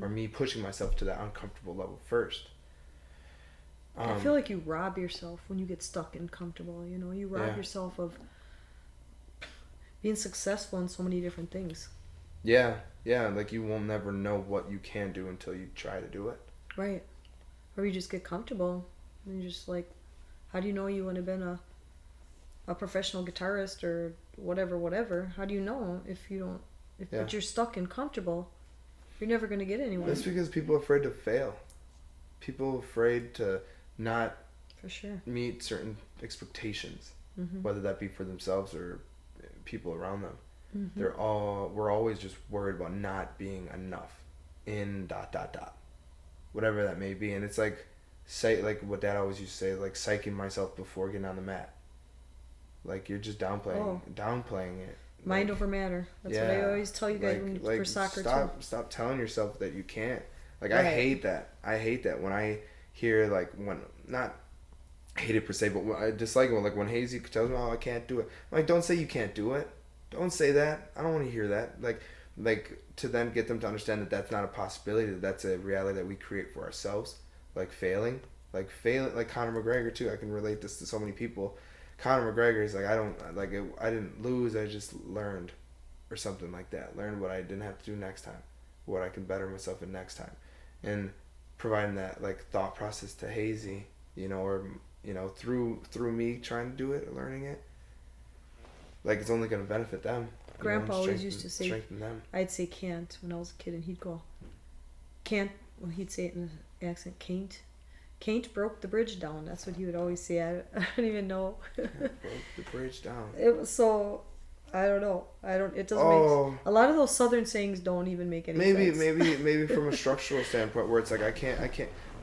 or me pushing myself to that uncomfortable level first. I feel like you rob yourself when you get stuck and comfortable. You know, you rob yourself of being successful in so many different things. Yeah, like you will never know what you can do until you try to do it. Right. Or you just get comfortable and you're just like, how do you know you wouldn't have been a professional guitarist or whatever? How do you know if you don't, if you're stuck and comfortable, you're never going to get anywhere. That's because people are afraid to fail. People are afraid to not for sure meet certain expectations, whether that be for themselves or people around them. We're always just worried about not being enough in ... whatever that may be. And it's like like what Dad always used to say, like psyching myself before getting on the mat. Like you're just downplaying it. Mind over matter. That's what I always tell you guys for soccer too. Stop telling yourself that you can't. Like I hate that. I hate that when I hear like not hate it per se, but I dislike it when, like when Hazy tells me, "Oh, I can't do it." I'm like, don't say you can't do it. Don't say that. I don't want to hear that. Like to then get them to understand that that's not a possibility. That that's a reality that we create for ourselves. Like failing. Like Conor McGregor too. I can relate this to so many people. Conor McGregor is like, I didn't lose. I just learned, or something like that. Learned what I didn't have to do next time. What I can better myself in next time. And providing that like thought process to Hazy, you know, or you know, through me trying to do it or learning it, like it's only going to benefit them. Grandpa always used to say, strengthen them. I'd say can't when I was a kid, and he'd go, can't. Well, he'd say it in an accent, can't. Can't broke the bridge down. That's what he would always say. I don't even know. Broke the bridge down. It was so. I don't know. It doesn't make a lot of those southern sayings don't even make any sense. Maybe from a structural standpoint where it's like I can't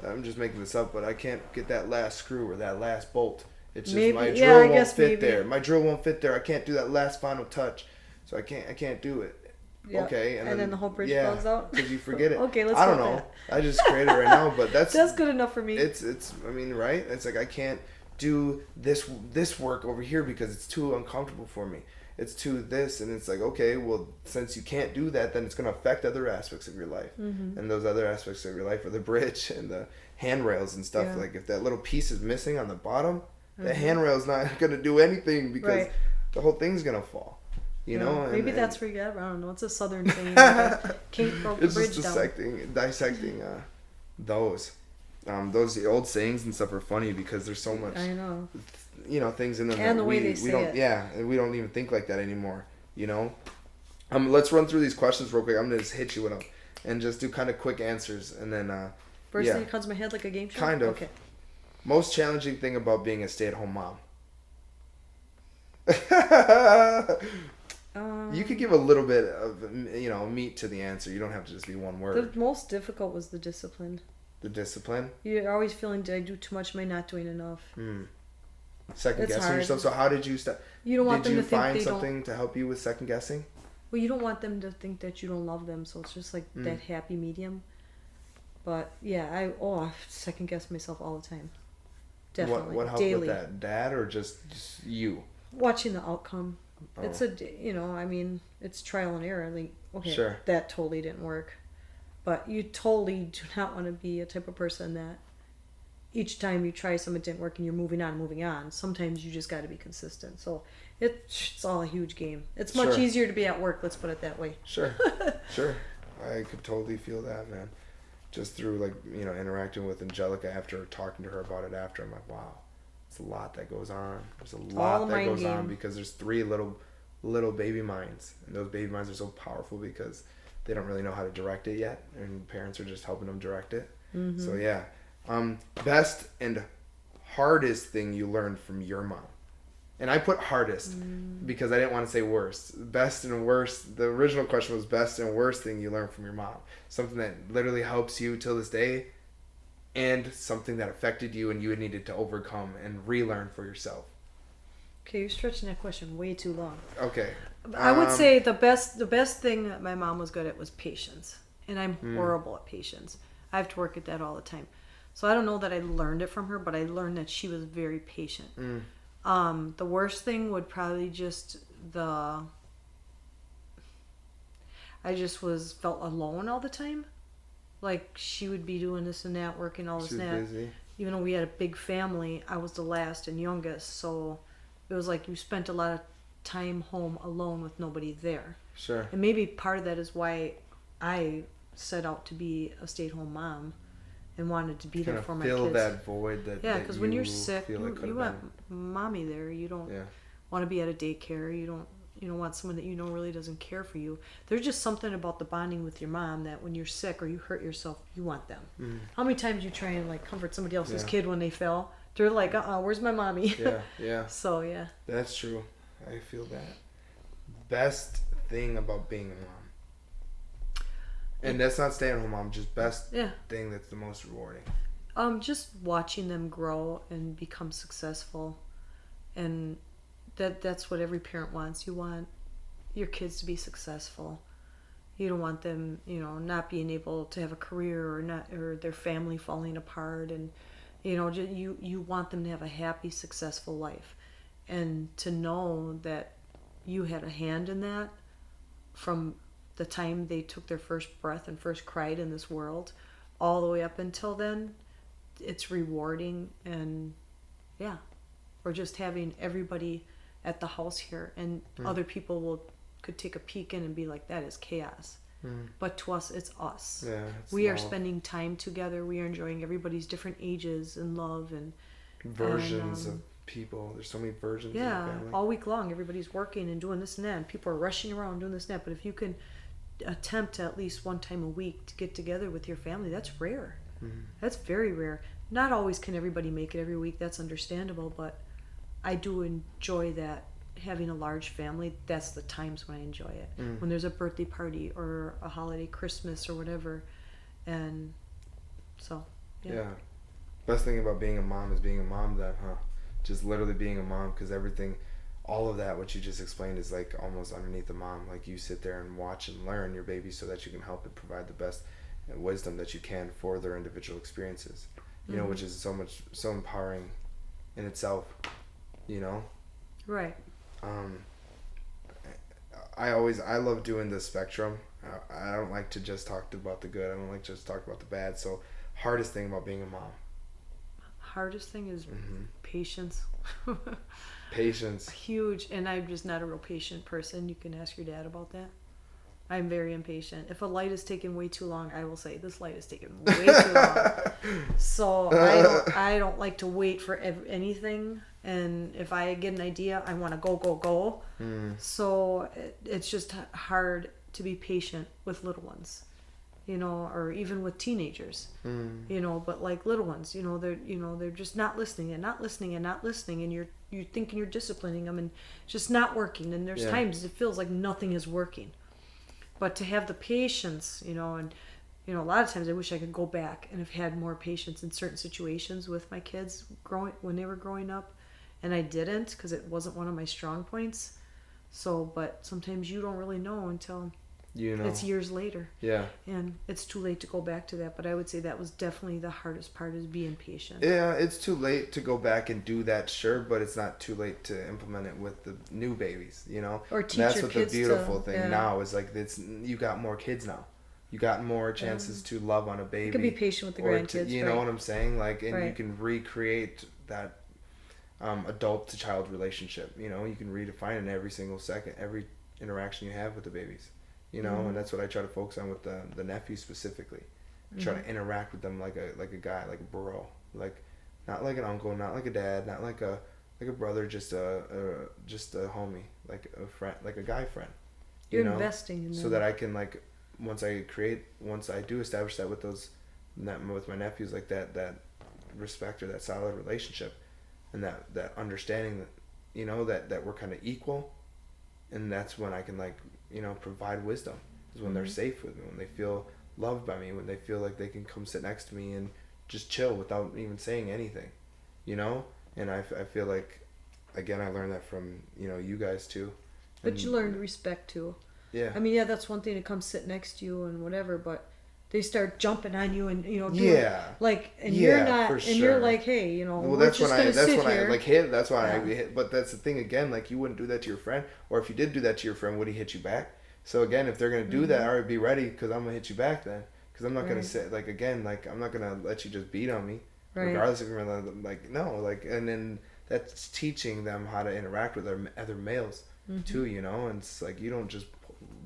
I'm just making this up, but I can't get that last screw or that last bolt. It's just my drill won't fit there. My drill won't fit there. I can't do that last final touch. So I can't do it. Yeah. Okay, and then the whole bridge falls out because you forget it. Okay, let's. I don't know. I just created it right now, but that's good enough for me. It's I mean, right? It's like I can't do this work over here because it's too uncomfortable for me. It's too this, and it's like, okay, well, since you can't do that, then it's going to affect other aspects of your life, and those other aspects of your life are the bridge and the handrails and stuff. Like if that little piece is missing on the bottom, the handrail's not going to do anything because the whole thing's going to fall. You know, maybe that's where you get it. I don't know. It's a southern saying. Can't broke the bridge down. Dissecting those the old sayings and stuff are funny because there's so much. I know. You know, things in them and that the way they say it. Yeah, we don't even think like that anymore. You know, let's run through these questions real quick. I'm gonna just hit you with them and just do kind of quick answers, and then first thing that comes to my head, like a game show. Kind of. Okay. Most challenging thing about being a stay-at-home mom. You could give a little bit of meat to the answer. You don't have to just be one word. The most difficult was the discipline. The discipline. You're always feeling, did I do too much? Am I not doing enough? Second guessing yourself. So how did you start? You don't want them to think find something to help you with second guessing? Well, you don't want them to think that you don't love them, so it's just like that happy medium. But yeah, I second guess myself all the time. Definitely. What helped daily. With that? Dad or just you? Watching the outcome. Oh. It's it's trial and error. Like, okay, sure. That totally didn't work. But you totally do not want to be a type of person that each time you try something, it didn't work and you're moving on. Sometimes you just got to be consistent. So it's all a huge game. It's much easier to be at work, let's put it that way. Sure. I could totally feel that, man. Just through interacting with Angelica after talking to her about it after, I'm like, wow, it's a lot that goes on. There's a lot that goes on because there's 3 little baby minds, and those baby minds are so powerful because they don't really know how to direct it yet, and parents are just helping them direct it. Mm-hmm. So yeah, best and hardest thing you learned from your mom. And I put hardest because I didn't want to say worst. Best and worst. The original question was best and worst thing you learned from your mom. Something that literally helps you till this day, and something that affected you and you needed to overcome and relearn for yourself. Okay, you're stretching that question way too long. Okay. I would say the best thing that my mom was good at was patience, and I'm horrible at patience. I have to work at that all the time. So I don't know that I learned it from her, but I learned that she was very patient. The worst thing would probably just I just felt alone all the time. Like she would be doing this and that, working all this and that. Busy. Even though we had a big family, I was the last and youngest, so it was like you spent a lot of time home alone with nobody there. Sure. And maybe part of that is why I set out to be a stay-at-home mom and wanted to be there for my kids. Fill that void that because when you're sick, you want mommy there. You don't want to be at a daycare. You don't want someone that you know really doesn't care for you. There's just something about the bonding with your mom that when you're sick or you hurt yourself, you want them. How many times you try and like comfort somebody else's kid when they fell? They're like, where's my mommy? Yeah. So yeah. That's true. I feel that. Best thing about being a mom. And that's not stay-at-home mom, just best thing that's the most rewarding. Just watching them grow and become successful, and that's what every parent wants. You want your kids to be successful. You don't want them, not being able to have a career or their family falling apart, and you want them to have a happy, successful life, and to know that you had a hand in that from the time they took their first breath and first cried in this world all the way up until then. It's rewarding. And or just having everybody at the house here, and other people could take a peek in and be like, that is chaos. But to us, it's us. We are spending time together. We are enjoying everybody's different ages and love and versions of people. There's so many versions of the family. All week long everybody's working and doing this and that, and people are rushing around doing this and that. But if you can attempt at least one time a week to get together with your family, that's rare. That's very rare. Not always can everybody make it every week. That's understandable, but I do enjoy that. Having a large family, that's the times when I enjoy it. When there's a birthday party or a holiday, Christmas or whatever. And so best thing about being a mom is being a mom then, huh? Just literally being a mom, because everything, all of that, what you just explained, is like almost underneath the mom. Like you sit there and watch and learn your baby so that you can help it provide the best wisdom that you can for their individual experiences, which is so empowering in itself, Right. I love doing the spectrum. I don't like to just talk about the good. I don't like to just talk about the bad. So hardest thing about being a mom. Hardest thing is patience. Patience. Huge. And I'm just not a real patient person. You can ask your dad about that. I'm very impatient. If a light is taking way too long, I will say, this light is taking way too long. So I don't like to wait for anything. And if I get an idea, I want to go. So it's just hard to be patient with little ones, or even with teenagers, but like little ones, they're just not listening, and you're thinking you're disciplining them and just not working. And there's times it feels like nothing is working. But to have the patience, and a lot of times I wish I could go back and have had more patience in certain situations with my kids when they were growing up, and I didn't because it wasn't one of my strong points. So, but sometimes you don't really know until it's years later. Yeah. And it's too late to go back to that. But I would say that was definitely the hardest part, is being patient. Yeah, it's too late to go back and do that, sure, but it's not too late to implement it with the new babies, Or teach that's your what kids the beautiful thing now is, like, you got more kids now. You got more chances to love on a baby. You can be patient with the grandkids. You know what I'm saying? Like, and you can recreate that adult to child relationship. You can redefine it in every single second, every interaction you have with the babies. And that's what I try to focus on with the nephews specifically. Try to interact with them like a guy, like a bro, like not like an uncle, not like a dad, not like a brother, just a homie, like a friend, like a guy friend. You're investing in them. So that I can like once I do establish that with with my nephews, like that respect or that solid relationship, and that understanding that, that we're kind of equal, and that's when I can, like, provide wisdom, is when they're safe with me, when they feel loved by me, when they feel like they can come sit next to me and just chill without even saying anything, and I feel like, again, I learned that from you guys too. But you learned respect too. Yeah. I mean, yeah, that's one thing to come sit next to you and whatever, but they start jumping on you and doing, like, and you're not, and you're like, hey, well, well, that's when I like hit. That's why I hit. But that's the thing again. Like, you wouldn't do that to your friend, or if you did do that to your friend, would he hit you back? So again, if they're gonna do that, all right, be ready, because I'm gonna hit you back then. Because I'm not gonna say, like, again, like, I'm not gonna let you just beat on me, regardless if you're like, no, like, and then that's teaching them how to interact with other males too, and it's like, you don't just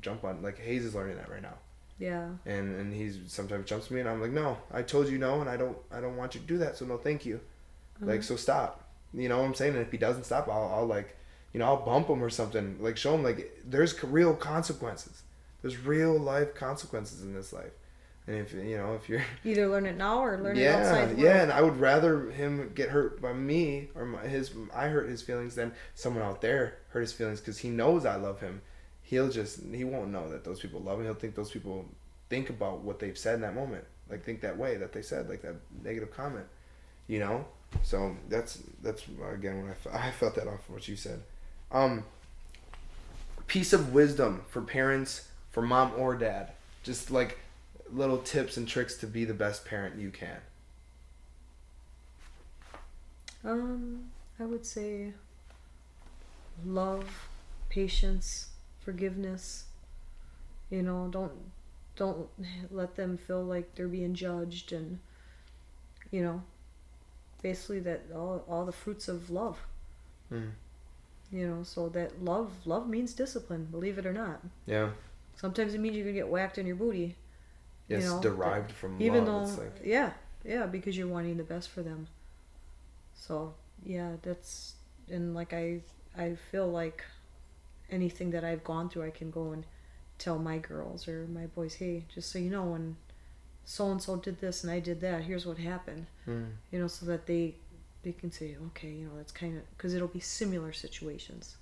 jump on, like, Hayes is learning that right now. Yeah. And he's sometimes jumps me, and I'm like, no, I told you no, and I don't want you to do that, so no, thank you. Like, so stop. You know what I'm saying? And if he doesn't stop, I'll like, I'll bump him or something. Like, show him, like, there's real consequences. There's real life consequences in this life. And if you're either learn it now or learn it outside the world. Yeah, and I would rather him get hurt by me, or I hurt his feelings, than someone out there hurt his feelings, because he knows I love him. He won't know that those people love him. He'll think those people think about what they've said in that moment, like, think that way that they said, like, that negative comment, So that's again, when I felt that off of what you said. Piece of wisdom for parents, for mom or dad, just like little tips and tricks to be the best parent you can. I would say love, patience, forgiveness. Don't let them feel like they're being judged, and basically that all the fruits of love. So that love means discipline, believe it or not. Yeah. Sometimes it means you're gonna get whacked in your booty. It's derived from even love. Though, it's like, yeah, because you're wanting the best for them. So yeah, that's, and like I feel like anything that I've gone through, I can go and tell my girls or my boys, hey, just so you know, when so and so did this and I did that, here's what happened. So that they can say, okay, that's kind of, because it'll be similar situations,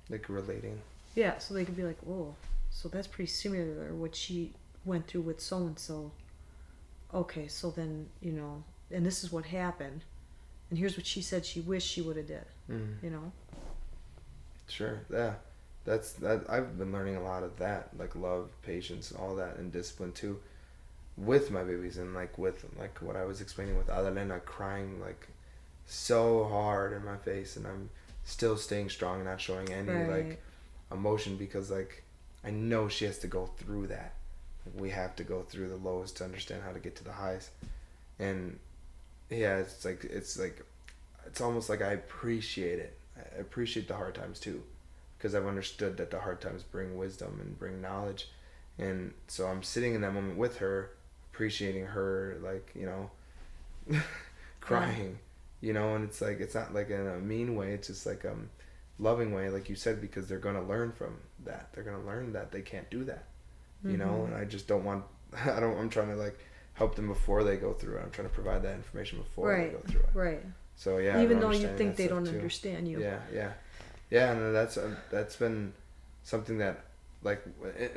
like relating. Yeah, so they can be like, oh, so that's pretty similar what she went through with so and so. Okay, so then and this is what happened, and here's what she said she wished she would have did. Sure. Yeah. That I've been learning a lot of that, like love, patience, all that, and discipline too, with my babies, and like with like what I was explaining with Adalena crying like so hard in my face, and I'm still staying strong and not showing any like emotion, because like I know she has to go through that. Like, we have to go through the lows to understand how to get to the highs, and yeah, it's almost like I appreciate it. I appreciate the hard times too, because I've understood that the hard times bring wisdom and bring knowledge, and so I'm sitting in that moment with her, appreciating her, like, crying, and it's like, it's not like in a mean way, it's just like loving way, like you said, because they're going to learn from that. They're going to learn that they can't do that, and I just don't want, I'm trying to like help them before they go through it. I'm trying to provide that information before they go through it. Right. So yeah, even though you think they don't understand you. Yeah, and that's been something that, like,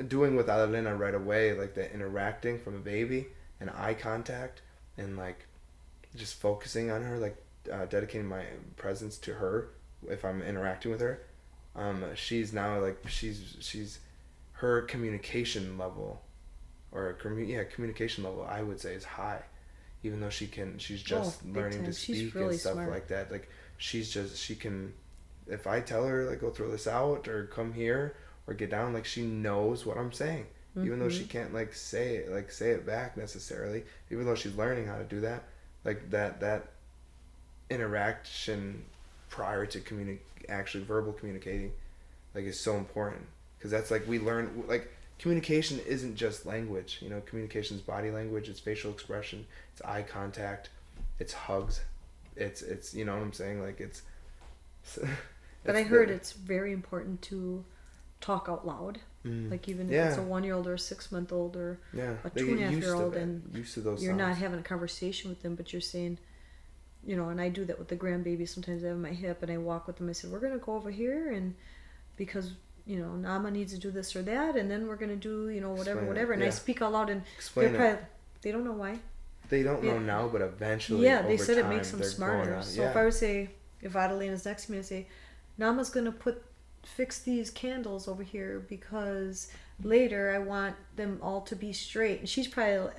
doing with Adelina right away, like the interacting from a baby and eye contact, and like just focusing on her, like dedicating my presence to her if I'm interacting with her. She's now like she's her communication level, communication level, I would say, is high, even though she's just learning to speak really and stuff smart. Like that. Like she can, if I tell her like go throw this out or come here or get down, like she knows what I'm saying, even though she can't like say it back necessarily, even though she's learning how to do that. Like that interaction prior to actually verbal communicating, like, is so important, because that's like we learn, like, communication isn't just language. Communication is body language, it's facial expression, it's eye contact, it's hugs, it's you know what I'm saying, like it's but I heard it's very important to talk out loud. Like even if Yeah. it's a 1-year-old or a 6-month-old or Yeah. a They two and get a half used year to old, it. and Used to those you're not sounds. having a conversation with them, but you're saying, you know, and I do that with the grandbaby. Sometimes I have my hip and I walk with them. I said, we're going to go over here, and because, you know, Nama needs to do this or that, and then we're going to do, you know, whatever, Explain it, whatever. And I yeah. speak out loud, and Explain they're it. probably, they don't know why. They don't know Yeah. now, but eventually, Yeah, they over said it time, makes them they're smarter. going on. So Yeah. if I would say, if Adelena's next to me, I say, Nama's going to fix these candles over here because later I want them all to be straight. And she's probably,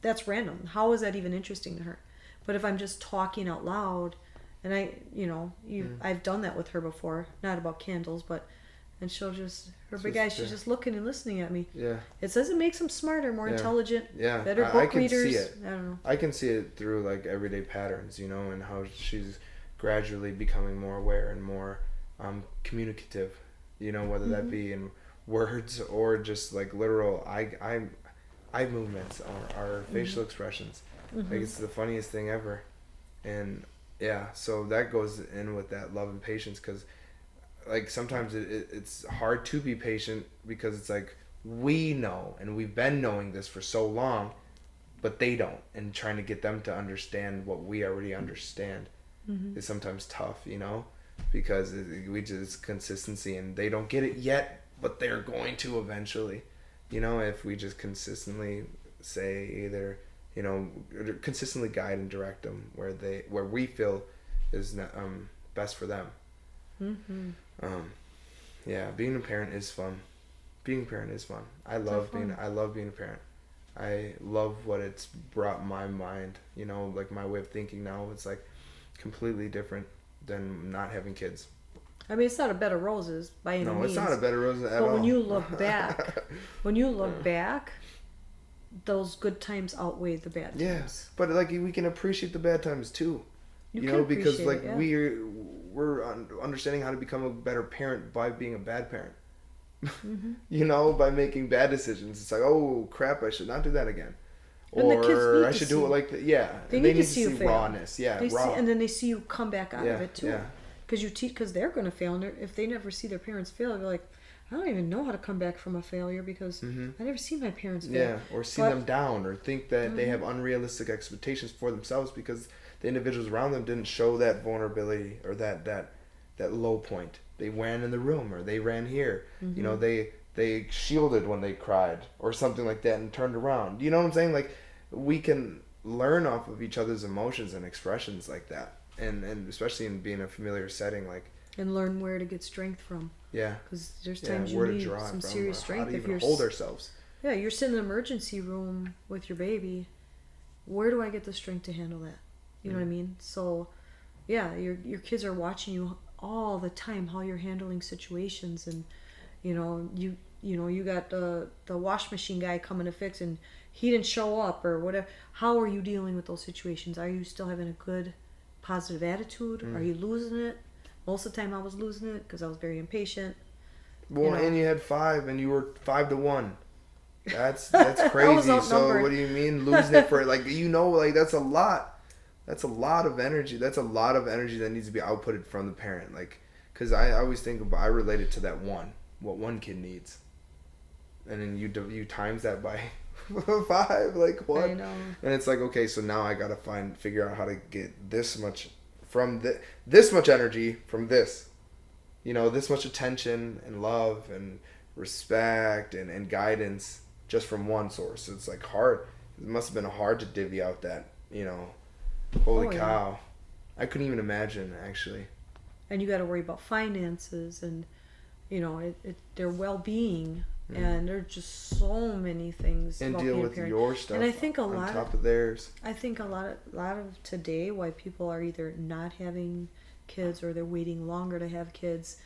that's random. How is that even interesting to her? But if I'm just talking out loud, and I've done that with her before, not about candles, but, and she'll just, her big eyes, she's just looking and listening at me. Yeah. It says it makes them smarter, more intelligent, Yeah. better I book can readers. see it. I don't know. I can see it through like everyday patterns, you know, and how she's gradually becoming more aware and more communicative, you know, whether that be in words or just like literal eye movements or facial expressions. Like it's the funniest thing ever. And yeah, so that goes in with that love and patience, because like sometimes it's hard to be patient because it's like we know and we've been knowing this for so long, but they don't, and trying to get them to understand what we already understand is sometimes tough, you know, because it's consistency, and they don't get it yet, but they're going to eventually, you know, if we just consistently say either, you know, consistently guide and direct them where we feel is best for them. Yeah, being a parent is fun. I love being a parent. I love what it's brought my mind, you know, like my way of thinking now. It's like completely different than not having kids. I mean, it's not a bed of roses by any means. No, it's not a bed of roses at all. But when you look back, those good times outweigh the bad times. Yeah, but like we can appreciate the bad times too. You know, because like we're understanding how to become a better parent by being a bad parent. You know, by making bad decisions. It's like, oh crap, I should not do that again. And the kids need I to should see, do it like that. Yeah, they need to see you fail. rawness. Yeah, raw. And then they see you come back out of it too. Yeah. Because they're going to fail, and if they never see their parents fail, they're like, I don't even know how to come back from a failure because I never see my parents fail. Yeah, or see them down, or think that they have unrealistic expectations for themselves because the individuals around them didn't show that vulnerability or that low point. They ran in the room, or they ran here. You know, they shielded when they cried or something like that and turned around. You know what I'm saying? Like, we can learn off of each other's emotions and expressions like that, and especially in being a familiar setting, like, and learn where to get strength from. Yeah, because there's times you where to need draw some from, serious strength. how to If even you're hold ourselves. Yeah, you're sitting in the emergency room with your baby. Where do I get the strength to handle that? You know what I mean? So, yeah, your kids are watching you all the time, how you're handling situations, and you got the wash machine guy coming to fix, and he didn't show up or whatever. How are you dealing with those situations? Are you still having a good, positive attitude? Are you losing it? Most of the time, I was losing it because I was very impatient. Well, and you had 5, and you were 5-1. That's crazy. So what do you mean losing it for, like, you know, like, that's a lot. That's a lot of energy. That's a lot of energy that needs to be outputted from the parent. Like, because I always think about, I relate it to that what one kid needs, and then you times that by 5. Like, what? I know. And it's like, okay, so now I gotta figure out how to get this much from this much energy from this. You know, this much attention and love and respect and guidance just from one source. It's like hard. It must have been hard to divvy out that, you know, holy cow. I couldn't even imagine, actually. And you got to worry about finances and, you know, their well-being. And there's just so many things. And about deal being with a parent. your stuff and I think on top of theirs. I think a lot of today, why people are either not having kids or they're waiting longer to have kids,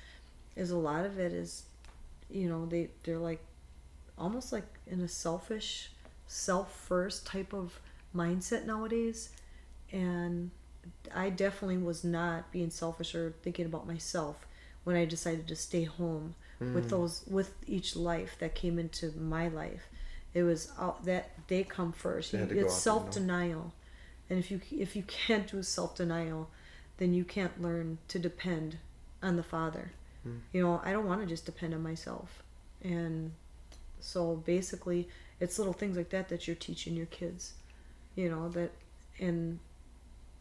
is a lot of it is, you know, they're like almost like in a selfish, self-first type of mindset nowadays. And I definitely was not being selfish or thinking about myself when I decided to stay home with each life that came into my life. It was that they come first. It's self-denial, and if you can't do self-denial, then you can't learn to depend on the Father. You know, I don't want to just depend on myself. And so basically it's little things like that you're teaching your kids, that. And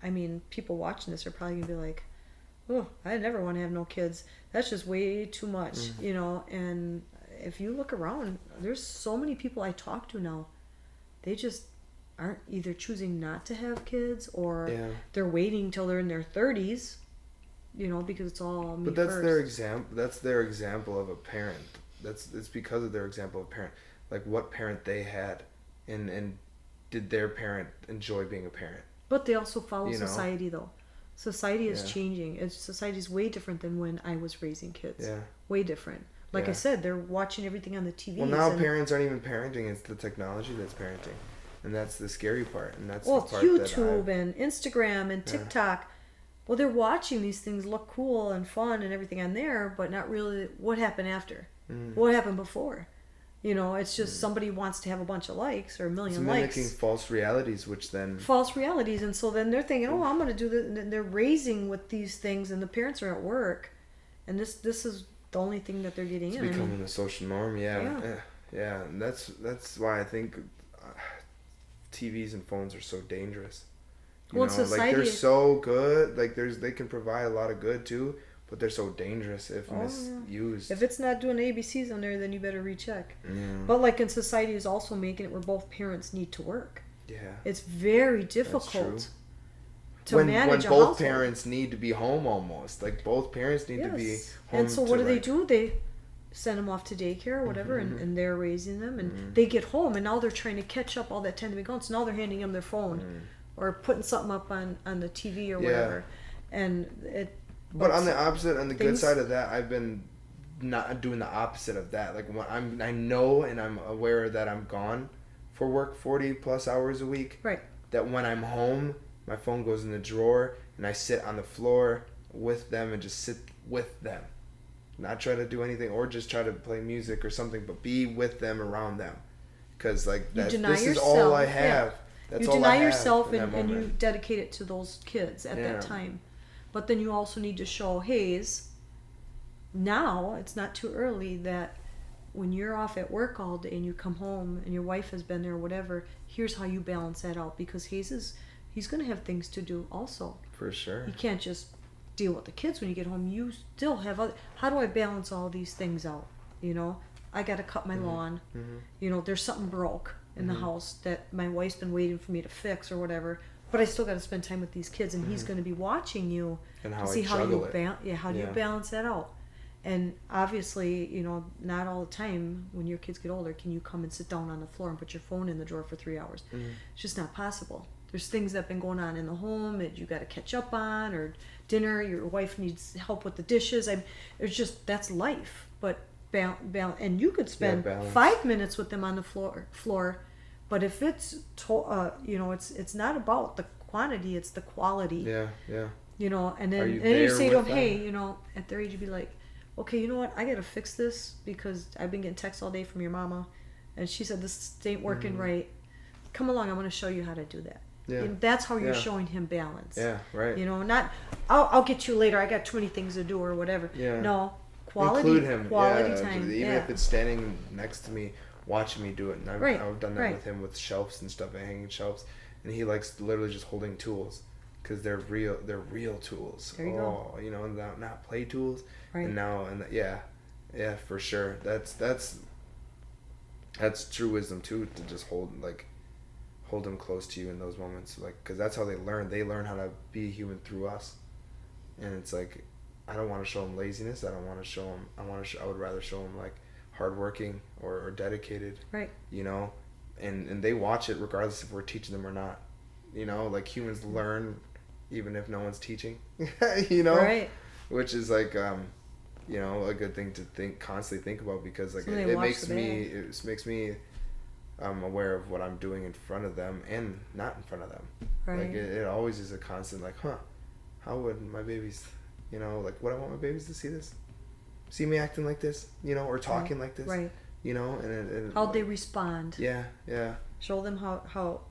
I mean, people watching this are probably gonna be like, oh, I never want to have no kids, that's just way too much. And if you look around, there's so many people I talk to now, they just aren't either choosing not to have kids, or they're waiting till they're in their 30s, because it's all me. But that's first. their example. That's their example of a parent. It's because of their example of a parent. Like what parent they had, and did their parent enjoy being a parent? But they also follow society, though. Society is changing. Society's way different than when I was raising kids. Yeah. Way different. Like I said, they're watching everything on the TV. Well, now parents aren't even parenting. It's the technology that's parenting. And that's the scary part. And that's the part YouTube and Instagram and TikTok. Well, they're watching these things look cool and fun and everything on there, but not really what happened after. What happened before. It's just somebody wants to have a bunch of likes or a million likes. Mimicking false realities, which then... False realities. And so then they're thinking, oh, I'm going to do this. And they're raising with these things, and the parents are at work. And this is the only thing that they're getting in. It's becoming the social norm, yeah. And that's why I think TVs and phones are so dangerous. Society... Like, they're so good. Like, they can provide a lot of good, too. But they're so dangerous if misused. If it's not doing ABCs on there, then you better recheck. Yeah. But like in society is also making it where both parents need to work. Yeah. It's very difficult to manage a household. When both parents need to be home almost. Like both parents need to be home. And so what do? They send them off to daycare or whatever, and they're raising them. And they get home, and now they're trying to catch up all that time they've been gone. So now they're handing them their phone or putting something up on the TV or whatever. And it... But on the good side of that, I've been not doing the opposite of that. Like when I know and I'm aware that I'm gone for work 40 plus hours a week. Right. That when I'm home, my phone goes in the drawer and I sit on the floor with them and just sit with them. Not try to do anything or just try to play music or something, but be with them, around them. Because like this is all I have. That's you all deny I have yourself in that and you moment. dedicate it to those kids at that time. But then you also need to show Hayes, now it's not too early, that when you're off at work all day and you come home and your wife has been there or whatever, here's how you balance that out. Because he's going to have things to do also. For sure. You can't just deal with the kids when you get home. You still have other... How do I balance all these things out? I got to cut my lawn. There's something broke in the house that my wife's been waiting for me to fix or whatever. But I still got to spend time with these kids, and he's going to be watching you and how to see how you how do you Yeah. balance that out. And obviously, not all the time when your kids get older can you come and sit down on the floor and put your phone in the drawer for 3 hours. It's just not possible. There's things that have been going on in the home that you got to catch up on, or dinner. Your wife needs help with the dishes. It's just that's life. But and you could spend 5 minutes with them on the floor. But if it's, it's not about the quantity, it's the quality. Yeah. And then you say to them, hey, at their age, you'd be like, okay, you know what? I got to fix this because I've been getting texts all day from your mama. And she said, this ain't working right. Come along, I'm going to show you how to do that. Yeah. That's how you're showing him balance. Yeah, right. Not, I'll get you later. I got too many things to do or whatever. Yeah. No, quality. Include him. Quality time. Even if it's standing next to me, watching me do it. And I've done that with him with shelves and stuff, and hanging shelves, and he likes literally just holding tools because they're real tools. There you go. Not play tools. Right. And for sure. That's true wisdom too, to just hold them close to you in those moments, like, because that's how they learn how to be human through us. And it's like, I don't want to show them laziness. I don't want to show them. I would rather show them like hardworking or dedicated, right? And they watch it regardless if we're teaching them or not. Like humans learn even if no one's teaching. Right? Which is like a good thing to constantly think about, because like it makes me aware of what I'm doing in front of them and not in front of them. Right. Like it always is a constant like, how would my babies, like, would I want my babies to see me acting like this, or talking like this, right? And how'd they respond? Yeah. Show them how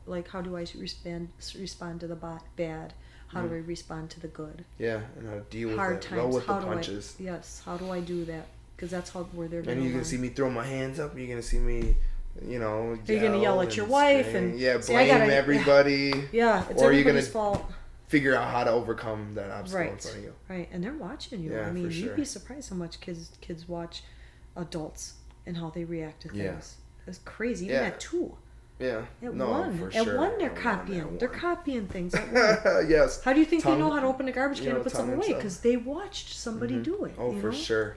do I respond to the bad? How do I respond to the good? Yeah, and how to deal with hard it. times. Roll with the punches. How do I do that? because that's where they're And going to you're learn. gonna see me throw my hands up. You're gonna see me, You're gonna yell at your wife and blame everybody. Yeah, it's or you're gonna everybody's fault. figure out how to overcome that obstacle in front of you. Right, and they're watching you. Yeah, I mean, for sure. you'd be surprised how much kids watch adults and how they react to things. Yeah. It's crazy. Even at 2. Yeah. At no, 1. for At sure. 1, they're At copying. one. They're copying things. At 1. Yes. How do you think they know how to open a garbage can and put something away? tongue Because they watched somebody do it. Oh, for sure.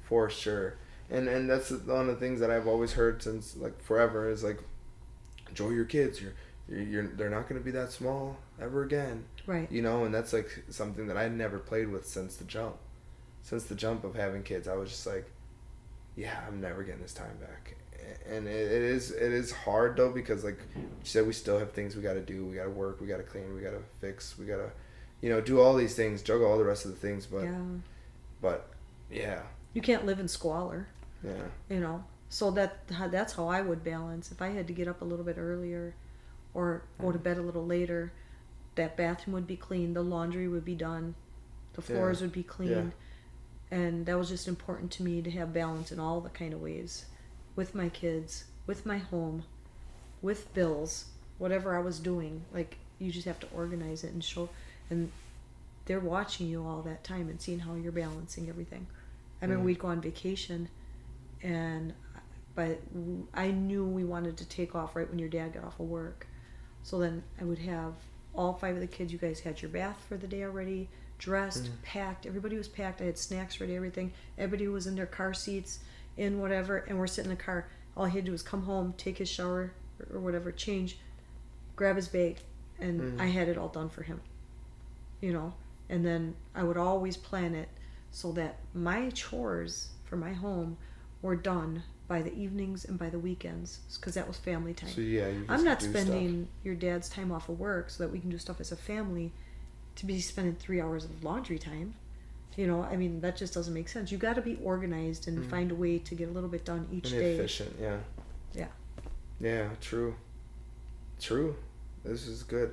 For sure. And that's one of the things that I've always heard since like forever is like, enjoy your kids. They're not going to be that small ever again. Right. You know, and that's like something that I never played with since the jump. Since the jump of having kids, I was just like, yeah, I'm never getting this time back. And it is hard though, because like you said, we still have things we got to do. We got to work. We got to clean. We got to fix. We got to, do all these things, juggle all the rest of the things. But yeah. You can't live in squalor. Yeah. So that's how I would balance. If I had to get up a little bit earlier or go to bed a little later, that bathroom would be clean, the laundry would be done, the floors would be cleaned. And that was just important to me to have balance in all the kind of ways, with my kids, with my home, with bills, whatever I was doing. Like, you just have to organize it and show, and they're watching you all that time and seeing how you're balancing everything. I remember we'd go on vacation, but I knew we wanted to take off right when your dad got off of work. So then I would have all 5 of the kids. You guys had your bath for the day already, dressed, packed. Everybody was packed. I had snacks ready, everything. Everybody was in their car seats, in whatever, and we're sitting in the car. All he had to do was come home, take his shower or whatever, change, grab his bag, and I had it all done for him. And then I would always plan it so that my chores for my home were done by the evenings and by the weekends, because that was family time. So I'm not spending your dad's time off of work so that we can do stuff as a family to be spending 3 hours of laundry time. I mean, that just doesn't make sense. You got to be organized and find a way to get a little bit done each day. Efficient, yeah. Yeah. Yeah, true. This is good.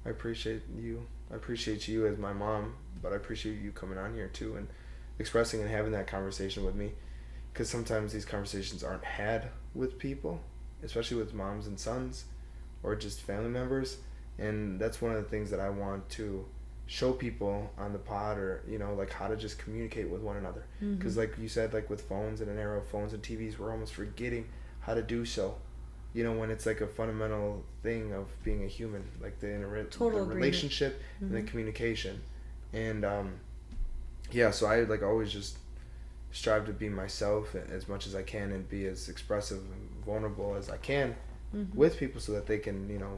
I appreciate you. I appreciate you as my mom, but I appreciate you coming on here too and expressing and having that conversation with me, because sometimes these conversations aren't had with people, especially with moms and sons or just family members. And that's one of the things that I want to show people on the pod, or like how to just communicate with one another, because like you said, like with phones and an era of phones and TVs, we're almost forgetting how to do so, when it's like a fundamental thing of being a human, like the relationship and the communication. And so I like always just strive to be myself as much as I can and be as expressive and vulnerable as I can with people, so that they can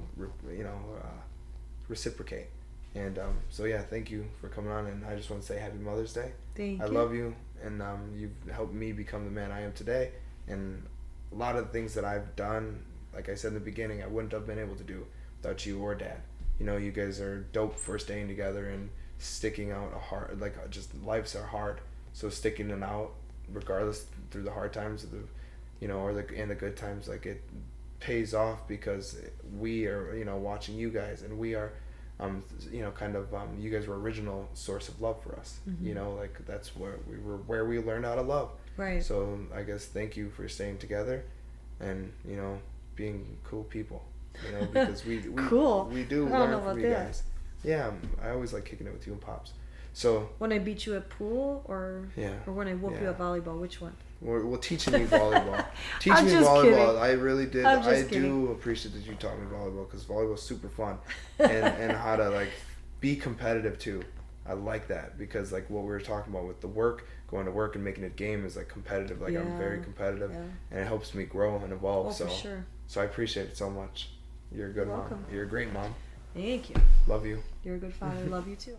reciprocate. And so yeah, thank you for coming on, and I just want to say Happy Mother's Day. Thank you. I love you, and you've helped me become the man I am today. And a lot of the things that I've done, like I said in the beginning, I wouldn't have been able to do without you or Dad. You guys are dope for staying together and sticking out just lives are hard, so sticking it out regardless through the hard times of and the good times, like it pays off, because we are watching you guys, and we are you guys were original source of love for us. Like that's where we learned how to love. Right. So I guess thank you for staying together and being cool people, because we cool. we do learn from you guys. Yeah, I always like kicking it with you and Pops. So when I beat you at pool, or when I whoop you at volleyball, which one? Well, teaching me volleyball. I'm just kidding. I really did. I do appreciate that you taught me volleyball, because volleyball is super fun, and how to like be competitive too. I like that, because like what we were talking about with the work, going to work and making it game is like competitive. Like I'm very competitive, and it helps me grow and evolve. For sure. So I appreciate it so much. You're a good mom. You're a great mom. Thank you. Love you. You're a good father. Love you too.